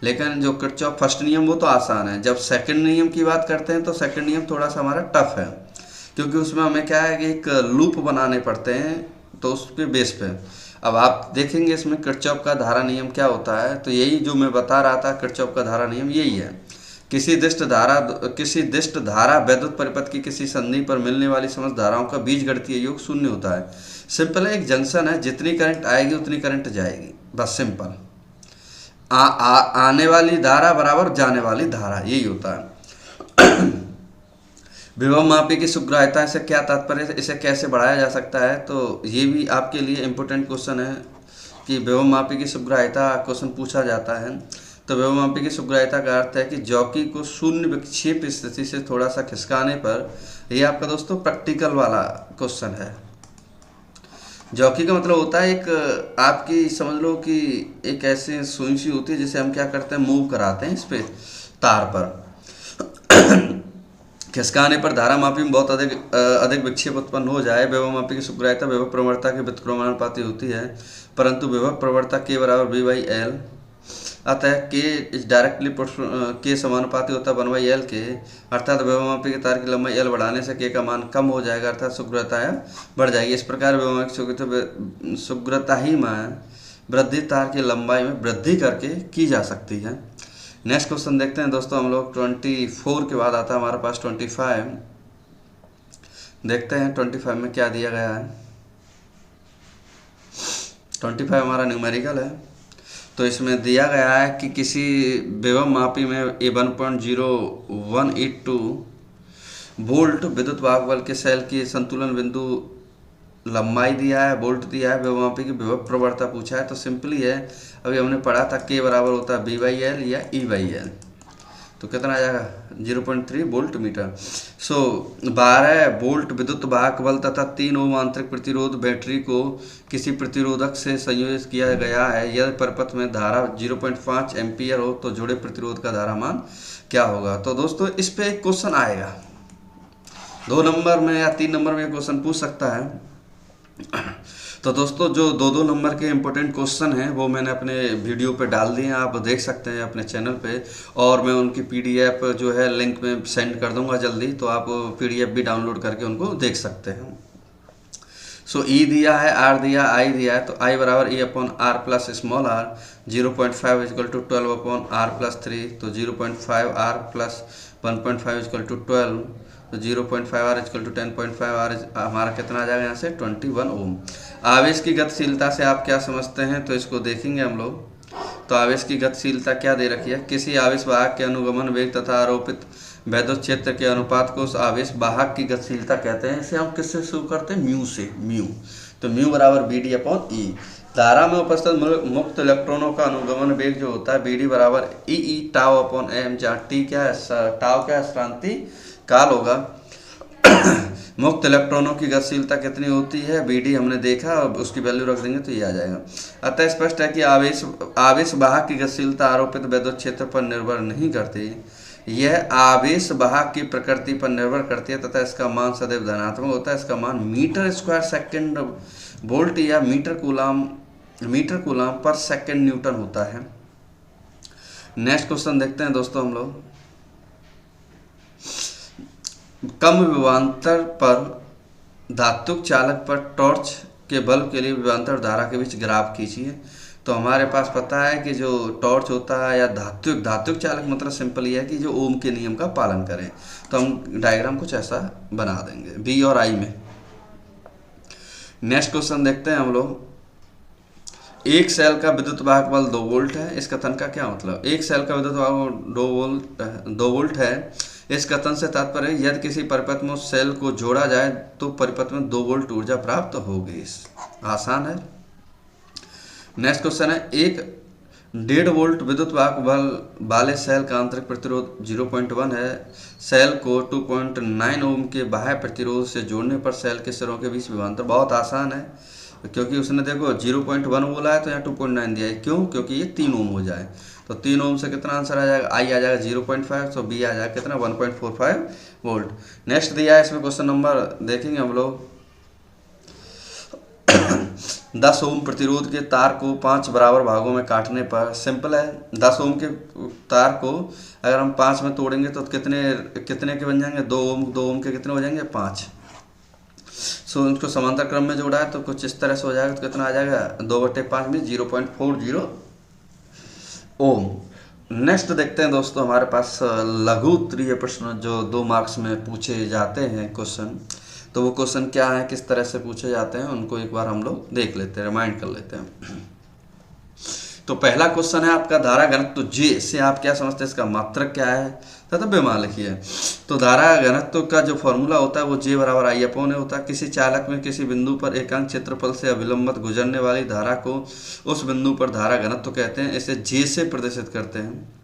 लेकिन जो किरचॉफ फर्स्ट नियम वो तो आसान है। जब सेकंड नियम की बात करते हैं तो सेकंड नियम थोड़ा सा हमारा टफ है, क्योंकि उसमें हमें क्या है कि एक लूप बनाने पड़ते हैं, तो उसके बेस पे अब आप देखेंगे इसमें किरचॉफ का धारा नियम क्या होता है। तो यही जो मैं बता रहा था, किरचॉफ का धारा नियम यही है, किसी दिष्ट धारा वैद्युत परिपथ की किसी संधि पर मिलने वाली समस्त धाराओं का बीजगणितीय योग शून्य होता है। सिंपल है, एक जंक्शन है, जितनी करंट आएगी उतनी करंट जाएगी, बस सिंपल। आने वाली धारा बराबर जाने वाली धारा, यही होता है। विभव मापी की सुग्राह्यता से क्या तात्पर्य है, इसे कैसे बढ़ाया जा सकता है, तो ये भी आपके लिए इम्पोर्टेंट क्वेश्चन है कि विभव मापी की सुग्राह्यता क्वेश्चन पूछा जाता है। तो विभव मापी की सुग्राह्यता का अर्थ है कि जॉकी को शून्य विक्षेप स्थिति से थोड़ा सा खिसकाने पर, ये आपका दोस्तों प्रैक्टिकल वाला क्वेश्चन है। जॉकी का मतलब होता है एक आपकी समझ लो कि एक ऐसी सुई सी होती है जिसे हम क्या करते हैं, मूव कराते हैं इस पे तार पर। खिसकाने पर धारा मापी में बहुत अधिक विक्षेप उत्पन्न हो जाए। विभव मापी की सुग्राह्यता विभव प्रवणता के व्युत्क्रमानुपाती होती है, परंतु विभव प्रवणता के बराबर बी बाई एल, अतः के इज डायरेक्टली के समानुपाती होता है 1 बाई एल के, अर्थात विभव मापी के तार की लंबाई एल बढ़ाने से के का मान कम हो जाएगा, अर्थात सुग्राह्यता बढ़ जाएगी। इस प्रकार विभव मापी की सुग्राह्यता ही में वृद्धि तार की लंबाई में वृद्धि करके की जा सकती है। नेक्स्ट क्वेश्चन देखते हैं दोस्तों हम लोग। 24 के बाद आता है हमारे पास 25। देखते हैं 25 में क्या दिया गया है। 25 हमारा न्यूमेरिकल है। तो इसमें दिया गया है कि किसी विभव मापी में A1.0182 वोल्ट विद्युत वाहक बल के सेल की संतुलन बिंदु लंबाई दिया है, वोल्ट दिया है, विभव मापी की विभव प्रवणता पूछा है। तो सिंपली है, अभी हमने पढ़ा था के बराबर होता है बी बाई एल या ई बाई एल, तो कितना आ जाएगा 0.3 वोल्ट मीटर। सो 12 वोल्ट विद्युत वाहक बल तथा 3 ओम आंतरिक प्रतिरोध बैटरी को किसी प्रतिरोधक से संयोजित किया गया है। यदि परिपथ में धारा 0.5 एम्पियर हो तो जुड़े प्रतिरोध का धारा मान क्या होगा। तो दोस्तों इस पे एक क्वेश्चन आएगा, 2 नंबर में या 3 नंबर में क्वेश्चन पूछ सकता है। तो दोस्तों जो 2-2 नंबर के इम्पोर्टेंट क्वेश्चन हैं वो मैंने अपने वीडियो पे डाल दिए हैं, आप देख सकते हैं अपने चैनल पे, और मैं उनकी पीडीएफ जो है लिंक में सेंड कर दूंगा जल्दी, तो आप पीडीएफ भी डाउनलोड करके उनको देख सकते हैं। सो ई दिया है, आर दिया, आई दिया है, तो आई बराबर E upon R plus small r, 0.5 equal to 12 upon R plus 3, तो 0.5 आर प्लस 1.5 इजकल टू 12, तो 0.5 आर इजकल टू 10.5 आर हमारा कितना आ जाएगा यहाँ से 21 ओम। आवेश की गतिशीलता से आप क्या समझते हैं, तो इसको देखेंगे हम लोग। तो आवेश की गतिशीलता क्या दे रखी है, किसी आवेश वाहक के अनुगमन वेग तथा आरोपित वैद्युत क्षेत्र के अनुपात को उस आवेश वाहक की गतिशीलता कहते हैं। इसे हम किससे शुरू करते हैं, म्यू से, म्यू। तो म्यू बराबर बी डी अपॉन ई। धारा में उपस्थित मुक्त इलेक्ट्रॉनों का अनुगमन वेग जो होता है बी डी बराबर ई ई टाउ अपॉन एम, जहाँ टी क्या है, टाउ क्या है, श्रांति काल होगा। मुक्त इलेक्ट्रॉनों की गतिशीलता कितनी होती है, बी डी हमने देखा, और उसकी वैल्यू रख देंगे तो ये आ जाएगा। अतः स्पष्ट है कि आवेश वाहक की गतिशीलता आरोपित वैद्युत क्षेत्र पर निर्भर नहीं करती, यह आवेश वाहक की प्रकृति पर निर्भर करती है तथा इसका मान सदैव धनात्मक होता है। इसका मान मीटर स्क्वायर सेकेंड वोल्ट या मीटर कूलाम पर सेकेंड न्यूटन होता है। नेक्स्ट क्वेश्चन देखते हैं दोस्तों हम लोग। कम विभवांतर पर धातुक चालक पर टॉर्च के बल्ब के लिए विभवांतर धारा के बीच ग्राफ खींचिए। तो हमारे पास पता है कि जो टॉर्च होता है या धातुक चालक मतलब सिंपल ये है कि जो ओम के नियम का पालन करें। तो हम डायग्राम कुछ ऐसा बना देंगे बी और आई में। नेक्स्ट क्वेश्चन देखते हैं हम लोग। एक सेल का विद्युत वाहक बल 2 वोल्ट है, इस कथन का क्या मतलब। एक सेल का विद्युत वाहक 2 वोल्ट है, इस कथन से तात्पर्य यदि किसी परिपथ में उस सेल को जोड़ा जाए तो परिपथ में 2 वोल्ट ऊर्जा प्राप्त होगी। आसान है। नेक्स्ट क्वेश्चन है, एक 1.5 वोल्ट विद्युत वाहक बल वाले सेल का आंतरिक प्रतिरोध 0.1 है। सेल को 2.9 ओम के बाह्य प्रतिरोध से जोड़ने पर सेल के सिरों के बीच विभवांतर। बहुत आसान है, क्योंकि उसने देखो 0.1 बोला है तो यहाँ 2.9 दिया है। क्यों? क्योंकि ये 3 ओम हो जाए, तो 3 ओम से कितना आंसर आ जाएगा? आई आ जाएगा 0.5, तो बी आ जाएगा कितना? 1.45 वोल्ट। नेक्स्ट दिया है इसमें क्वेश्चन नंबर, देखेंगे हम लोग। 10 ओम प्रतिरोध के तार को 5 बराबर भागों में काटने पर, सिंपल है, 10 ओम के तार को अगर हम 5 में तोड़ेंगे तो कितने के बन जाएंगे? 2 ओम, 2 ओम के कितने हो जाएंगे? 5। सो इनको समांतर क्रम में जोड़ा है तो कुछ इस तरह से हो जाएगा, तो कितना आ जाएगा? 2/5 में 0.40 ओम। नेक्स्ट देखते हैं दोस्तों, हमारे पास लघु उत्तरीय प्रश्न जो 2 मार्क्स में पूछे जाते हैं क्वेश्चन, तो वो क्वेश्चन क्या है, किस तरह से पूछे जाते हैं, उनको एक बार हम लोग देख लेते हैं, रिमाइंड कर लेते हैं। तो पहला क्वेश्चन है आपका, धारा घनत्व J से आप क्या समझते हैं, इसका मात्रक क्या है तथा बेमा लिखिए। तो धारा घनत्व का जो फॉर्मूला होता है वो J बराबर I/A होता है। किसी चालक में किसी बिंदु पर एकांक क्षेत्रफल से अविलंबित गुजरने वाली धारा को उस बिंदु पर धारा घनत्व कहते हैं, इसे J से प्रदर्शित करते हैं।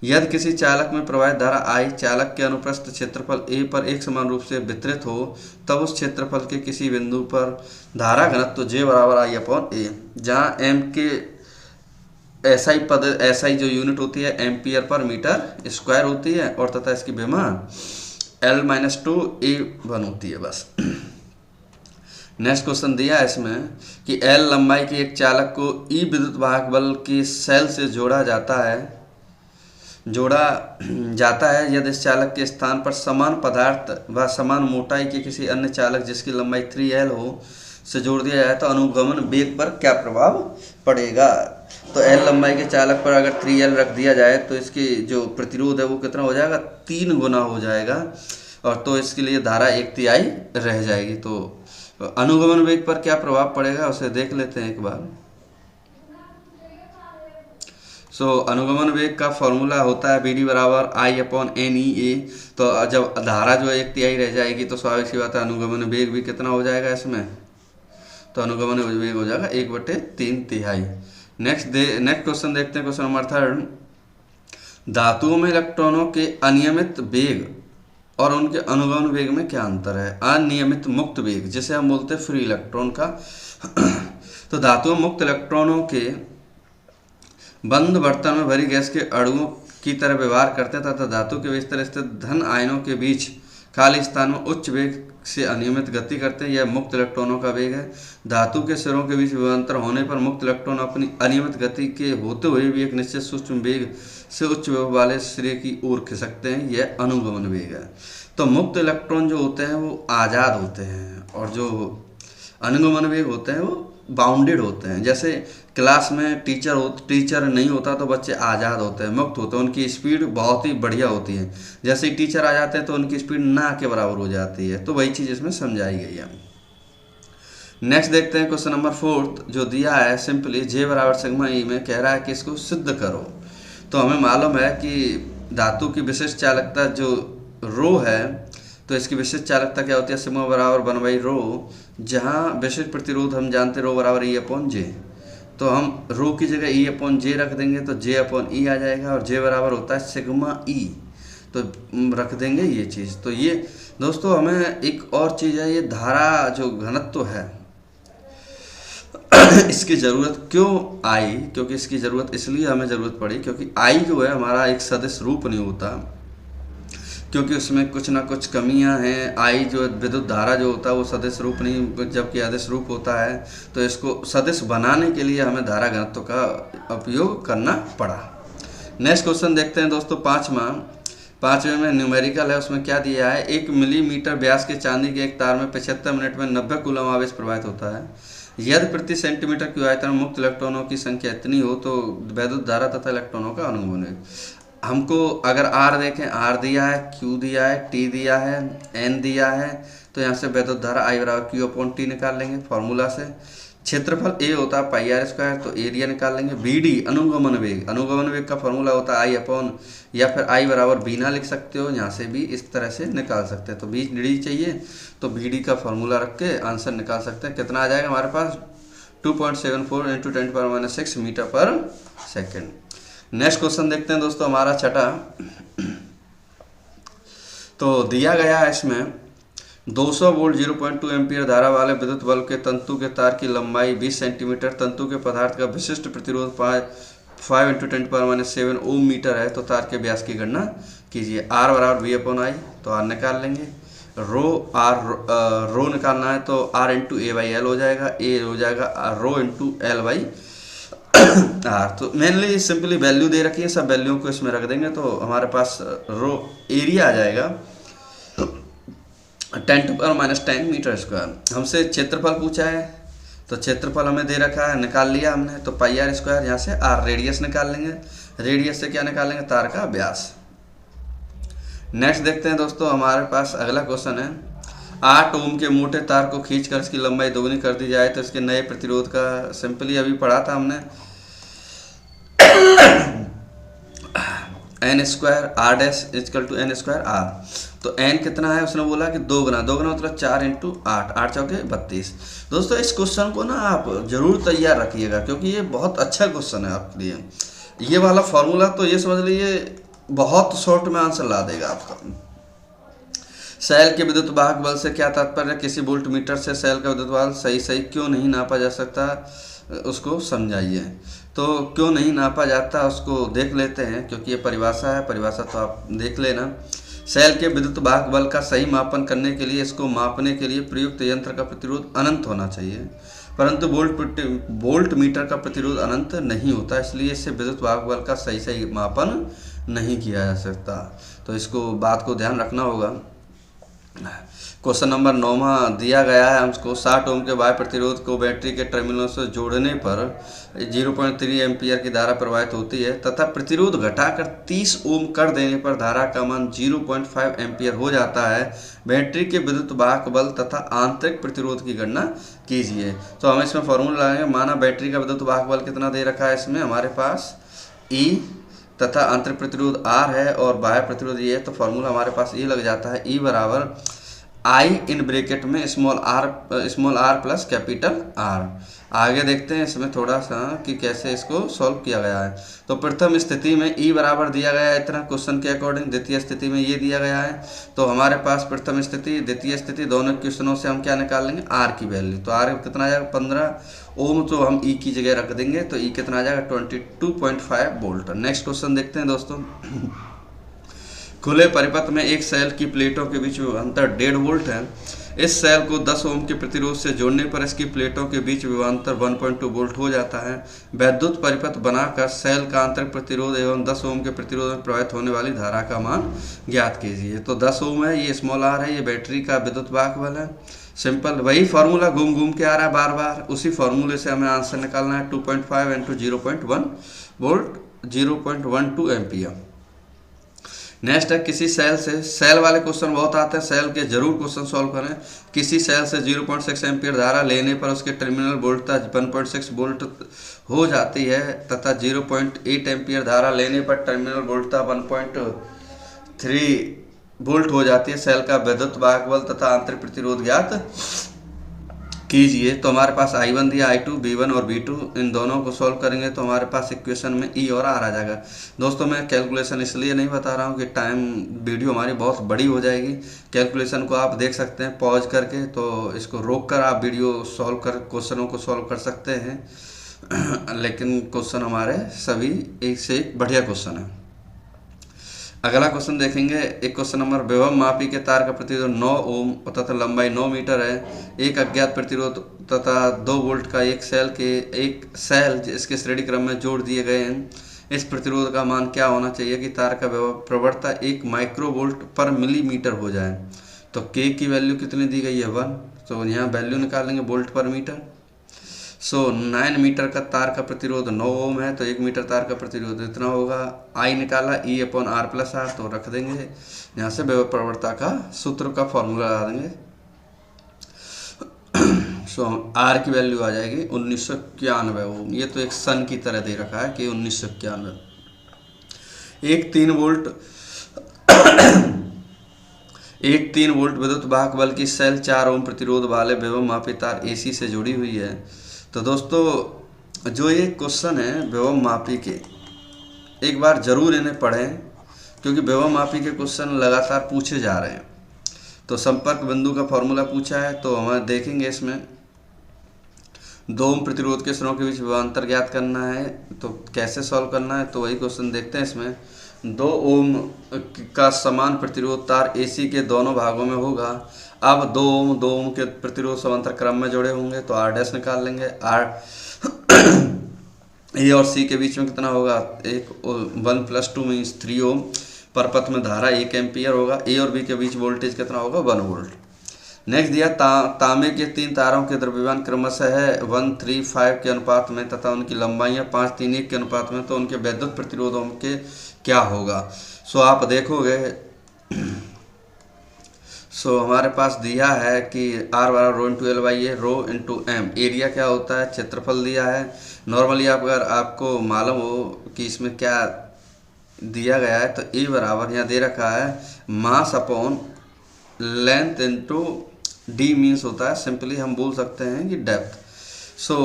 यदि किसी चालक में प्रवाहित धारा I चालक के अनुप्रस्थ क्षेत्रफल A पर एक समान रूप से वितरित हो, तब उस क्षेत्रफल के किसी बिंदु पर धारा घनत्व J बराबर I/A, जहाँ M के SI जो यूनिट होती है एम्पियर पर मीटर स्क्वायर होती है, और तथा इसकी विमा L-2A1 होती है, बस। नेक्स्ट क्वेश्चन दिया है इसमें कि L लंबाई के एक चालक को E विद्युत वाहक बल के सेल से जोड़ा जाता है यदि इस चालक के स्थान पर समान पदार्थ व समान मोटाई के किसी अन्य चालक जिसकी लंबाई 3L हो से जोड़ दिया जाए तो अनुगमन वेग पर क्या प्रभाव पड़ेगा। तो L लंबाई के चालक पर अगर 3L रख दिया जाए तो इसकी जो प्रतिरोध है वो कितना हो जाएगा? 3 गुना हो जाएगा, और तो इसके लिए धारा 1/3 रह जाएगी। तो अनुगमन वेग पर क्या प्रभाव पड़ेगा उसे देख लेते हैं एक बार। अनुगमन वेग का फॉर्मूला होता है BD बराबर I/NEA। तो जब धारा जो 1/3 रह जाएगी तो स्वाभाविक सी बात है अनुगमन वेग भी कितना हो जाएगा इसमें? तो अनुगमन वेग हो जाएगा 1/3। नेक्स्ट क्वेश्चन देखते हैं, क्वेश्चन नंबर 3। धातुओं में इलेक्ट्रॉनों के अनियमित वेग और उनके अनुगमन वेग में क्या अंतर है? अनियमित मुक्त वेग, जिसे हम बोलते हैं फ्री इलेक्ट्रॉन का। तो धातुओं मुक्त इलेक्ट्रॉनों के बंद बर्तन में भरी गैस के अणुओं की तरह व्यवहार करते हैं तथा धातु के भीतर स्थित धन आयनों के बीच खाली स्थान में उच्च वेग से अनियमित गति करते हैं। यह मुक्त इलेक्ट्रॉनों का वेग है। धातु के सिरों के बीच विभवांतर होने पर मुक्त इलेक्ट्रॉन अपनी अनियमित गति के होते हुए भी एक निश्चित सूक्ष्म वेग से उच्च वेग वाले सिरे की ओर खिसकते हैं, यह अनुगमन वेग है। तो मुक्त इलेक्ट्रॉन जो होते हैं वो आज़ाद होते हैं, और जो अनुगमन वेग होते हैं वो बाउंडेड होते हैं। जैसे क्लास में टीचर नहीं होता तो बच्चे आज़ाद होते हैं, मुक्त होते हैं, उनकी स्पीड बहुत ही बढ़िया होती है। जैसे ही टीचर आ जाते हैं तो उनकी स्पीड ना के बराबर हो जाती है। तो वही चीज़ इसमें समझाई गई है। नेक्स्ट देखते हैं क्वेश्चन नंबर 4 जो दिया है सिंपली J बराबर सिग्मा E में कह रहा है कि इसको सिद्ध करो। तो हमें मालूम है कि धातु की विशिष्ट चालकता जो रो है, तो इसकी विशिष्ट चालकता क्या होती है? सिग्मा बराबर 1/ρ, जहाँ विशिष्ट प्रतिरोध हम जानते हैं ρ बराबर E/J। तो हम रो की जगह E/J रख देंगे तो J/E आ जाएगा, और J बराबर होता है सिग्मा E, तो रख देंगे ये चीज़। तो ये दोस्तों हमें एक और चीज़ है, ये धारा जो घनत्व है इसकी ज़रूरत क्यों आई? क्योंकि इसकी ज़रूरत इसलिए हमें ज़रूरत पड़ी क्योंकि I जो है हमारा एक सदिश रूप नहीं होता, क्योंकि उसमें कुछ ना कुछ कमियां हैं। I जो विद्युत धारा जो होता है वो सदिश रूप नहीं जबकि अदिश रूप होता है। तो इसको सदिश बनाने के लिए हमें धारा घनत्व का उपयोग करना पड़ा। नेक्स्ट क्वेश्चन देखते हैं दोस्तों, पाँचवें में न्यूमेरिकल है। उसमें क्या दिया है? 1 मिलीमीटर व्यास के चांदी के एक तार में 75 मिनट में 90 कूलम आवेश प्रवाहित होता है। यदि प्रति सेंटीमीटर की आयतन में मुक्त इलेक्ट्रॉनों की संख्या इतनी हो तो वैद्युत धारा तथा इलेक्ट्रॉनों का अनुगमन वेग। हमको अगर R देखें, R दिया है, Q दिया है, T दिया है, N दिया है, तो यहाँ से वैद्युत धारा I बराबर Q/T निकाल लेंगे फॉर्मूला से। क्षेत्रफल A होता है πr², तो एरिया निकाल लेंगे। BD अनुगमन वेग का फॉर्मूला होता है I/, या फिर I बराबर बीना लिख सकते हो, यहाँ से भी इस तरह से निकाल सकते हैं। तो BD चाहिए तो BD का फॉर्मूला रख के आंसर निकाल सकते हैं। कितना आ जाएगा हमारे पास? 2.74 इंटू 10⁻⁻6 मीटर पर सेकेंड। नेक्स्ट क्वेश्चन देखते हैं दोस्तों हमारा छठा। तो दिया गया है इसमें 200 वोल्ट 0.2 एम्पियर धारा वाले विद्युत बल्ब के तंतु के तार की लंबाई 20 सेंटीमीटर, तंतु के पदार्थ का विशिष्ट प्रतिरोध 5 इंटू 10⁻⁷ ओम मीटर है, तो तार के व्यास की गणना कीजिए। R बराबर V/I, तो R निकाल लेंगे। रो निकालना है तो R इंटू A/L हो जाएगा, A हो जाएगा रो इंटू L/R। तो मेनली सिंपली वैल्यू दे रखी है, सब वैल्यू को इसमें रख देंगे तो हमारे पास रो एरिया आ जाएगा 10⁻⁻10 मीटर स्क्वायर। हमसे क्षेत्रफल पूछा है तो क्षेत्रफल हमें दे रखा है, निकाल लिया हमने। तो πr², यहाँ से r रेडियस निकाल लेंगे, रेडियस से क्या निकालेंगे, तार का व्यास। नेक्स्ट देखते हैं दोस्तों हमारे पास अगला क्वेश्चन है 8 ओम के मोटे तार को खींचकर इसकी लंबाई दोगुनी कर दी जाए तो इसके नए प्रतिरोध का, सिंपली अभी पढ़ा था हमने, n² r' equal to n² r। तो n कितना है, उसने बोला कि 2 गुना, 2 गुना मतलब 4 इंटू 8, 8 चौके 32। दोस्तों इस क्वेश्चन को ना आप जरूर तैयार रखिएगा क्योंकि ये बहुत अच्छा क्वेश्चन है आपके लिए। ये वाला फॉर्मूला तो ये समझ लीजिए बहुत शॉर्ट में आंसर ला देगा आपका। सेल के विद्युत वाहक बल से क्या तात्पर्य, किसी वोल्ट मीटर से सेल का विद्युत बल सही क्यों नहीं नापा जा सकता, उसको समझाइए। तो क्यों नहीं नापा जाता उसको देख लेते हैं, क्योंकि ये परिभाषा है, परिभाषा तो आप देख लेना। सेल के विद्युत वाहक बल का सही मापन करने के लिए, इसको मापने के लिए प्रयुक्त यंत्र का प्रतिरोध अनंत होना चाहिए, परंतु वोल्ट मीटर का प्रतिरोध अनंत नहीं होता, इसलिए इससे विद्युत वाहक बल का सही मापन नहीं किया जा सकता। तो इसको बात को ध्यान रखना होगा। क्वेश्चन नंबर 9 दिया गया है हमको 60 ओम के बाह्य प्रतिरोध को बैटरी के टर्मिनलों से जोड़ने पर 0.3 एम्पियर की धारा प्रवाहित होती है तथा प्रतिरोध घटाकर 30 ओम कर देने पर धारा का मान 0.5 एम्पियर हो जाता है। बैटरी के विद्युत वाहक बल तथा आंतरिक प्रतिरोध की गणना कीजिए। तो हम इसमें फॉर्मूला लगाएंगे, माना बैटरी का विद्युत वाहक बल कितना दे रखा है इसमें हमारे पास E तथा आंतरिक प्रतिरोध R है और बाह्य प्रतिरोध ये है, तो फॉर्मूला हमारे पास ये लग जाता है E बराबर I इन ब्रैकेट में small r plus capital R। आगे देखते हैं इसमें थोड़ा सा कि कैसे इसको सॉल्व किया गया है। तो प्रथम स्थिति में E बराबर दिया गया है इतना क्वेश्चन के अकॉर्डिंग, द्वितीय स्थिति में ये दिया गया है। तो हमारे पास प्रथम स्थिति द्वितीय स्थिति दोनों क्वेश्चनों से हम क्या निकाल लेंगे, R की वैल्यू। तो R कितना आ जाएगा 15 ओम, तो हम E की जगह रख देंगे तो E कितना आ जाएगा 22.5 वोल्ट। नेक्स्ट क्वेश्चन देखते हैं दोस्तों। खुले परिपथ में एक सेल की प्लेटों के बीच विभवांतर 1.5 वोल्ट है। इस सेल को 10 ओम के प्रतिरोध से जोड़ने पर इसकी प्लेटों के बीच विभवांतर 1.2 वोल्ट हो जाता है। वैद्युत परिपथ बनाकर सेल का आंतरिक प्रतिरोध एवं 10 ओम के प्रतिरोध में प्रवाहित होने वाली धारा का मान ज्ञात कीजिए। तो 10 ओम है, ये स्मॉल r है, ये बैटरी का विद्युत वाहक बल है। सिंपल वही फार्मूला घूम के आ रहा है बार बार, उसी फार्मूले से हमें आंसर निकालना है 2.5 इंटू 0.1 वोल्ट 0.12 एम्पियर। नेक्स्ट है किसी सेल से, सेल वाले क्वेश्चन बहुत आते हैं, सेल के जरूर क्वेश्चन सॉल्व करें। किसी सेल से 0.6 एम्पियर धारा लेने पर उसके टर्मिनल वोल्टेज 1.6 वोल्ट हो जाती है तथा 0.8 एम्पियर धारा लेने पर टर्मिनल वोल्टेज 1.3 वोल्ट हो जाती है। सेल का विद्युत वाहक बल तथा आंतरिक प्रतिरोध ज्ञात कीजिए। तो हमारे पास I1 दिया, I2, V1 और V2, इन दोनों को सॉल्व करेंगे तो हमारे पास इक्वेशन में E और R आ जाएगा। दोस्तों मैं कैलकुलेशन इसलिए नहीं बता रहा हूँ कि टाइम वीडियो हमारी बहुत बड़ी हो जाएगी। कैलकुलेशन को आप देख सकते हैं पॉज करके, तो इसको रोक कर आप वीडियो सॉल्व कर क्वेश्चनों को सॉल्व कर सकते हैं। लेकिन क्वेश्चन हमारे सभी एक से एक बढ़िया क्वेश्चन है। अगला क्वेश्चन देखेंगे, एक क्वेश्चन नंबर, विभव मापी के तार का प्रतिरोध 9 ओम तथा लंबाई 9 मीटर है। एक अज्ञात प्रतिरोध तथा 2 वोल्ट का एक सेल इसके श्रेणी क्रम में जोड़ दिए गए हैं। इस प्रतिरोध का मान क्या होना चाहिए कि तार का प्रवणता 1 माइक्रोवोल्ट पर मिलीमीटर हो जाए। तो K की वैल्यू कितनी दी गई है 1, तो यहाँ वैल्यू निकालेंगे वोल्ट पर मीटर। 9 मीटर का तार का प्रतिरोध 9 ओम है, तो 1 मीटर तार का प्रतिरोध इतना होगा। I निकाला E/R प्लस R, तो रख देंगे यहाँ से विभव प्रवणता का सूत्र का फॉर्मूला लगा देंगे। R की वैल्यएक आ जाएगी 1991 ओम। ये तो एक सन की तरह दे रखा है कि 1991। एक 3 वोल्ट विद्युत वाहक बल की सेल 4 ओम प्रतिरोध वाले विभव मापी तार AC से जुड़ी हुई है। तो दोस्तों जो ये क्वेश्चन है विभव मापी के, एक बार जरूर इन्हें पढ़ें, क्योंकि विभव मापी के क्वेश्चन लगातार पूछे जा रहे हैं। तो संपर्क बिंदु का फॉर्मूला पूछा है, तो हम देखेंगे इसमें 2 ओम प्रतिरोध के स्वरों के बीच विभवांतर ज्ञात करना है। तो कैसे सॉल्व करना है, तो वही क्वेश्चन देखते हैं। इसमें 2 ओम का समान प्रतिरोध तार AC के दोनों भागों में होगा। अब 2 ओम के प्रतिरोध समांतर क्रम में जुड़े होंगे, तो R डैश निकाल लेंगे। R A और C के बीच में कितना होगा, 1 + 2 मीन्स 3 ओम। पर पथ में धारा 1 एम्पियर होगा। A और B के बीच वोल्टेज कितना होगा, 1 वोल्ट। नेक्स्ट दिया तांबे के 3 तारों के द्रव्यमान क्रमशः है 1:3:5 के अनुपात में तथा उनकी लंबाइयाँ 5:3:1 के अनुपात में, तो उनके वैद्युत प्रतिरोधों के क्या होगा। सो आप देखोगे, सो हमारे पास दिया है कि R बराबर rho into L/A, rho into M। Area क्या होता है, क्षेत्रफल दिया है। नॉर्मली अगर आपको मालूम हो कि इसमें क्या दिया गया है, तो E बराबर यहाँ दे रखा है mass upon length into D means होता है, सिंपली हम बोल सकते हैं कि डेप्थ। सो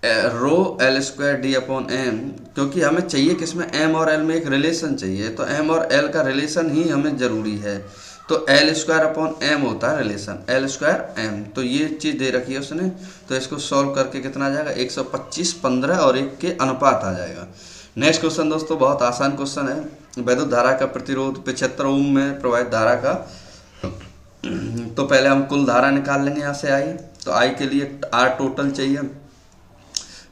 रो L²D/M, क्योंकि हमें चाहिए किसमें, M और L में एक रिलेशन चाहिए, तो M और L का रिलेशन ही हमें ज़रूरी है। तो L²/M होता है रिलेशन, L²M। तो ये चीज़ दे रखी है उसने, तो इसको सॉल्व करके कितना आ जाएगा, 125, 15 और 1 के अनुपात आ जाएगा। नेक्स्ट क्वेश्चन दोस्तों बहुत आसान क्वेश्चन है। वैद्युत धारा का प्रतिरोध 75 ओम में प्रवाहित धारा का, तो पहले हम कुल धारा निकाल लेंगे यहाँ से I। तो I के लिए R टोटल चाहिए।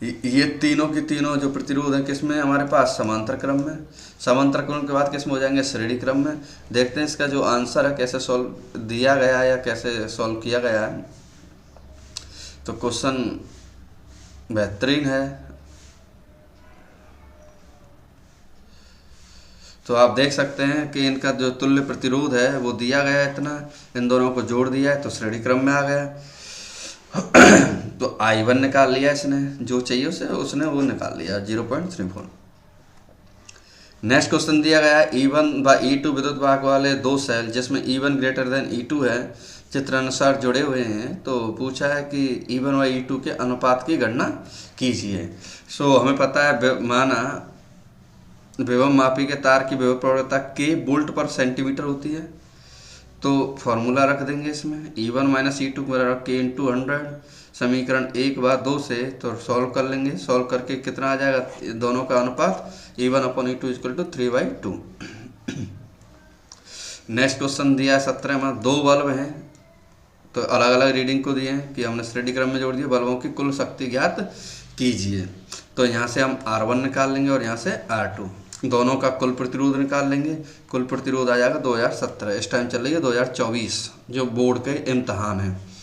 ये तीनों की तीनों जो प्रतिरोध है किसमें, हमारे पास समांतर क्रम में। समांतर क्रम के बाद किसमें हो जाएंगे, श्रेणी क्रम में। देखते हैं इसका जो आंसर है कैसे सॉल्व दिया गया है या कैसे सॉल्व किया गया है। तो क्वेश्चन बेहतरीन है। तो आप देख सकते हैं कि इनका जो तुल्य प्रतिरोध है वो दिया गया है इतना, इन दोनों को जोड़ दिया है तो श्रेणी क्रम में आ गया। तो I1 निकाल लिया इसने, जो चाहिए उसने वो निकाल लिया 0.34। नेक्स्ट क्वेश्चन दिया गया है E1/E2 विद्युत वाहक वाले 2 सेल जिसमें E1 > E2 है, चित्रानुसार जुड़े हुए हैं। तो पूछा है कि E1/E2 के अनुपात की गणना कीजिए। सो हमें पता है, माना विभव मापी के तार की विभव प्रवणता K वोल्ट पर सेंटीमीटर होती है, तो फॉर्मूला रख देंगे इसमें E1 - E2 बराबर K × 100। समीकरण 1/2 से तो सॉल्व कर लेंगे। सॉल्व करके कितना आ जाएगा, दोनों का अनुपात E1/E2 = 3/2। नेक्स्ट क्वेश्चन दिया है 17 में, 2 बल्ब हैं, तो अलग अलग रीडिंग को दिए हैं कि हमने श्रेणी क्रम में जोड़ दिया। बल्बों की कुल शक्ति ज्ञात कीजिए। तो यहाँ से हम R1 निकाल लेंगे और यहाँ से R2, दोनों का कुल प्रतिरोध निकाल लेंगे। कुल प्रतिरोध आ जाएगा 2017। इस टाइम चल रही है 2024 जो बोर्ड के इम्तहान है।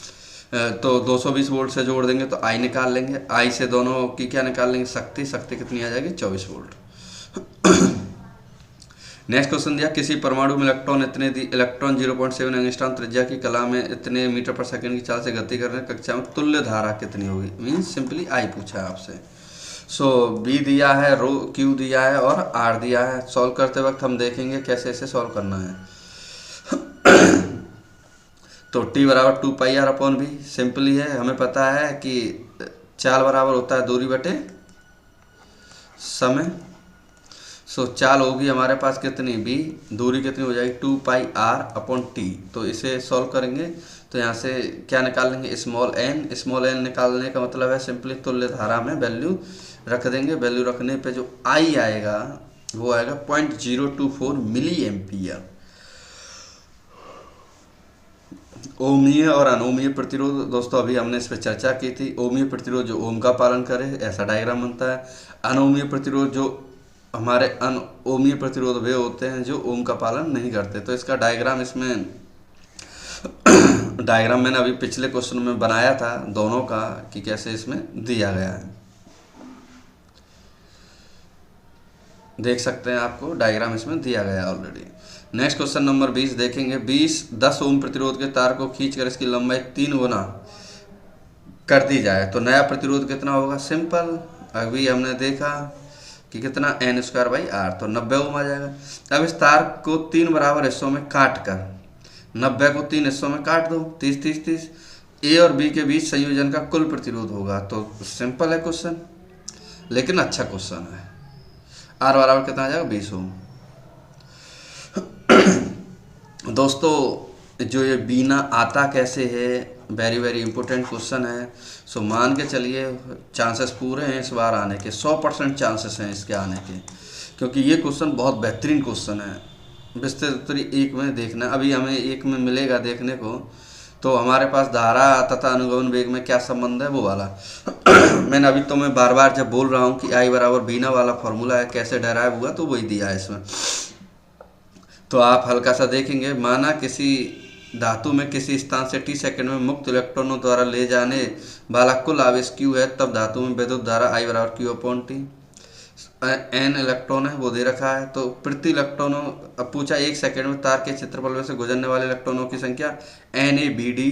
तो 220 वोल्ट से जोड़ देंगे तो I निकाल लेंगे। I से दोनों की क्या निकाल लेंगे, शक्ति कितनी आ जाएगी, 24 वोल्ट। नेक्स्ट क्वेश्चन दिया, किसी परमाणु में इलेक्ट्रॉन 0.7 एंगस्ट्रॉम त्रिज्या की कला में इतने मीटर पर सेकंड की चाल से गति कर रहे हैं, कक्षा में तुल्य धारा कितनी होगी। मीन्स सिंपली I पूछा है आपसे। सो B दिया है, रो Q दिया है और R दिया है। सॉल्व करते वक्त हम देखेंगे कैसे इसे सॉल्व करना है। तो T बराबर 2πr/V सिंपली है, हमें पता है कि चाल बराबर होता है दूरी बटे समय। सो चाल होगी हमारे पास कितनी, B, दूरी कितनी हो जाएगी 2πr/T। तो इसे सॉल्व करेंगे तो यहाँ से क्या निकाल लेंगे, स्मॉल n निकालने का मतलब है सिंपली तुल्य धारा में वैल्यू रख देंगे। वैल्यू रखने पे जो I आएगा वो आएगा 0.024 मिली एम्पियर। ओमीय और अनोमीय प्रतिरोध दोस्तों अभी हमने इस पर चर्चा की थी। ओमीय प्रतिरोध जो ओम का पालन करे ऐसा डायग्राम बनता है। अनोमीय प्रतिरोध जो हमारे अनओमीय प्रतिरोध वे होते हैं जो ओम का पालन नहीं करते। तो इसका डायग्राम इसमें मैंने अभी पिछले क्वेश्चन में बनाया था दोनों का कि कैसे इसमें दिया गया है, देख सकते हैं आपको डायग्राम इसमें दिया गया है ऑलरेडी। नेक्स्ट क्वेश्चन नंबर 20 देखेंगे। 10 ओम प्रतिरोध के तार को खींचकर इसकी लंबाई 3 गुना कर दी जाए तो नया प्रतिरोध कितना होगा। सिंपल, अभी हमने देखा कि कितना n²/r, तो 90 ओम आ जाएगा। अब इस तार को 3 बराबर हिस्सों में काट कर 90 को 3 हिस्सों में काट दो, 30 30 30, ए और बी के बीच संयोजन का कुल प्रतिरोध होगा। तो सिंपल है क्वेश्चन, लेकिन अच्छा क्वेश्चन है। आर बराबर कितना आ जाएगा 20 ओम। दोस्तों जो ये बीना आता कैसे है, वेरी वेरी इंपॉर्टेंट क्वेश्चन है। सो मान के चलिए चांसेस पूरे हैं इस बार आने के, 100% चांसेस हैं इसके आने के, क्योंकि ये क्वेश्चन बहुत बेहतरीन क्वेश्चन है। विस्तृत एक में देखना, अभी हमें एक में मिलेगा देखने को। तो हमारे पास धारा तथा अनुगमन वेग में क्या संबंध है वो वाला मैंने अभी तो मैं बार बार जब बोल रहा हूँ कि आई बराबर बीना वाला फॉर्मूला है, कैसे डेराइव हुआ, तो वही दिया है इसमें। तो आप हल्का सा देखेंगे, माना किसी धातु में किसी स्थान से टी सेकंड में मुक्त इलेक्ट्रॉनों द्वारा ले जाने वाला कुल आवेश क्यू है, तब धातु में विद्युत धारा आई बराबर Q upon T. An electron है वो दे रखा है, तो प्रति इलेक्ट्रॉनों, अब पूछा 1 सेकंड में तार के क्षेत्रफल में से गुजरने वाले इलेक्ट्रॉनों की संख्या n A B D.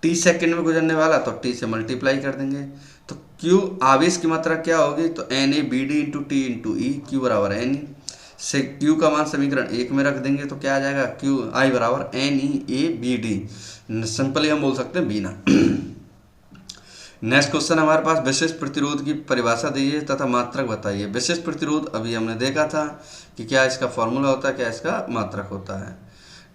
T second में गुजरने वाला तो टी से मल्टीप्लाई कर देंगे। तो क्यू आवेश की मात्रा क्या होगी, तो n A B D into T into E, Q बराबर एन ई से क्यू का मान समीकरण 1 में रख देंगे तो क्या आ जाएगा, क्यू आई बराबर n E A B D. Simply हम बोल सकते हैं बीना। नेक्स्ट क्वेश्चन हमारे पास, विशिष्ट प्रतिरोध की परिभाषा दीजिए तथा मात्रक बताइए। विशिष्ट प्रतिरोध अभी हमने देखा था कि क्या इसका फॉर्मूला होता है, क्या इसका मात्रक होता है।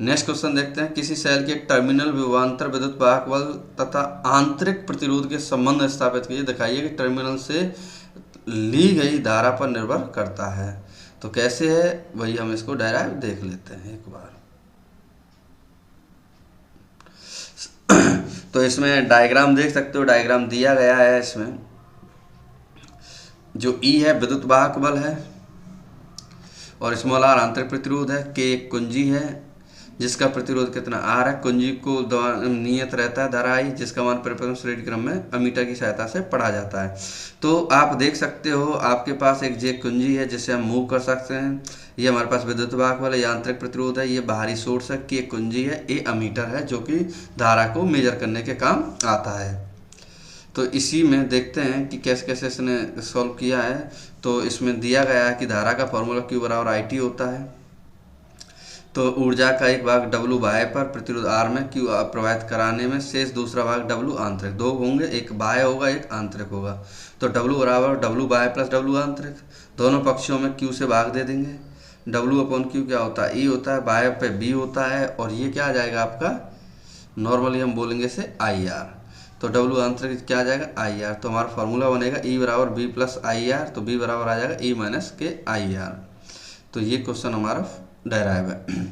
नेक्स्ट क्वेश्चन देखते हैं, किसी सेल के टर्मिनल विभवांतर विद्युत वाहक बल तथा आंतरिक प्रतिरोध के संबंध स्थापित कीजिए। दिखाइए कि टर्मिनल से ली गई धारा पर निर्भर करता है। तो कैसे है वही हम इसको डायरेक्ट देख लेते हैं एक बार। तो इसमें डायग्राम देख सकते हो, डायग्राम दिया गया है। इसमें जो ई है विद्युत वाहक बल है और स्मॉल आर आंतरिक प्रतिरोध है, के एक कुंजी है जिसका प्रतिरोध कितना आर है। कुंजी को नियत रहता है धारा आई, जिसका मान परिपत्र श्रेणी क्रम में अमीटर की सहायता से पढ़ा जाता है। तो आप देख सकते हो आपके पास एक जे कुंजी है जिसे हम मूव कर सकते हैं। ये हमारे पास विद्युत वाहक बल है, ये आंतरिक प्रतिरोध है, ये बाहरी सोर्स है, के कुंजी है, ए अमीटर है जो कि धारा को मेजर करने के काम आता है। तो इसी में देखते हैं कि कैसे कैसे इसने सॉल्व किया है। तो इसमें दिया गया है कि धारा का फॉर्मूला क्यू बराबर आई टी होता है। तो ऊर्जा का एक भाग डब्लू बाह्य पर प्रतिरोध आर में क्यू प्रवाहित कराने में शेष दूसरा भाग डब्लू आंतरिक, दो होंगे, एक बाह्य होगा एक आंतरिक होगा। तो डब्लू बराबर डब्लू बाह्य प्लस डब्लू आंतरिक, दोनों पक्षों में क्यू से भाग दे देंगे। डब्लू अपॉन क्यू क्या होता है, ई होता है, बाह्य पे बी होता है, और ये क्या आ जाएगा आपका, नॉर्मली हम बोलेंगे इसे आई आर। तो डब्लू आंतरिक क्या आ जाएगा, आई आर। तो हमारा फॉर्मूला बनेगा ई बराबर बी प्लस आई आर, तो बी बराबर आ जाएगा ई माइनस के आई आर। तो ये क्वेश्चन हमारा डायराइव है।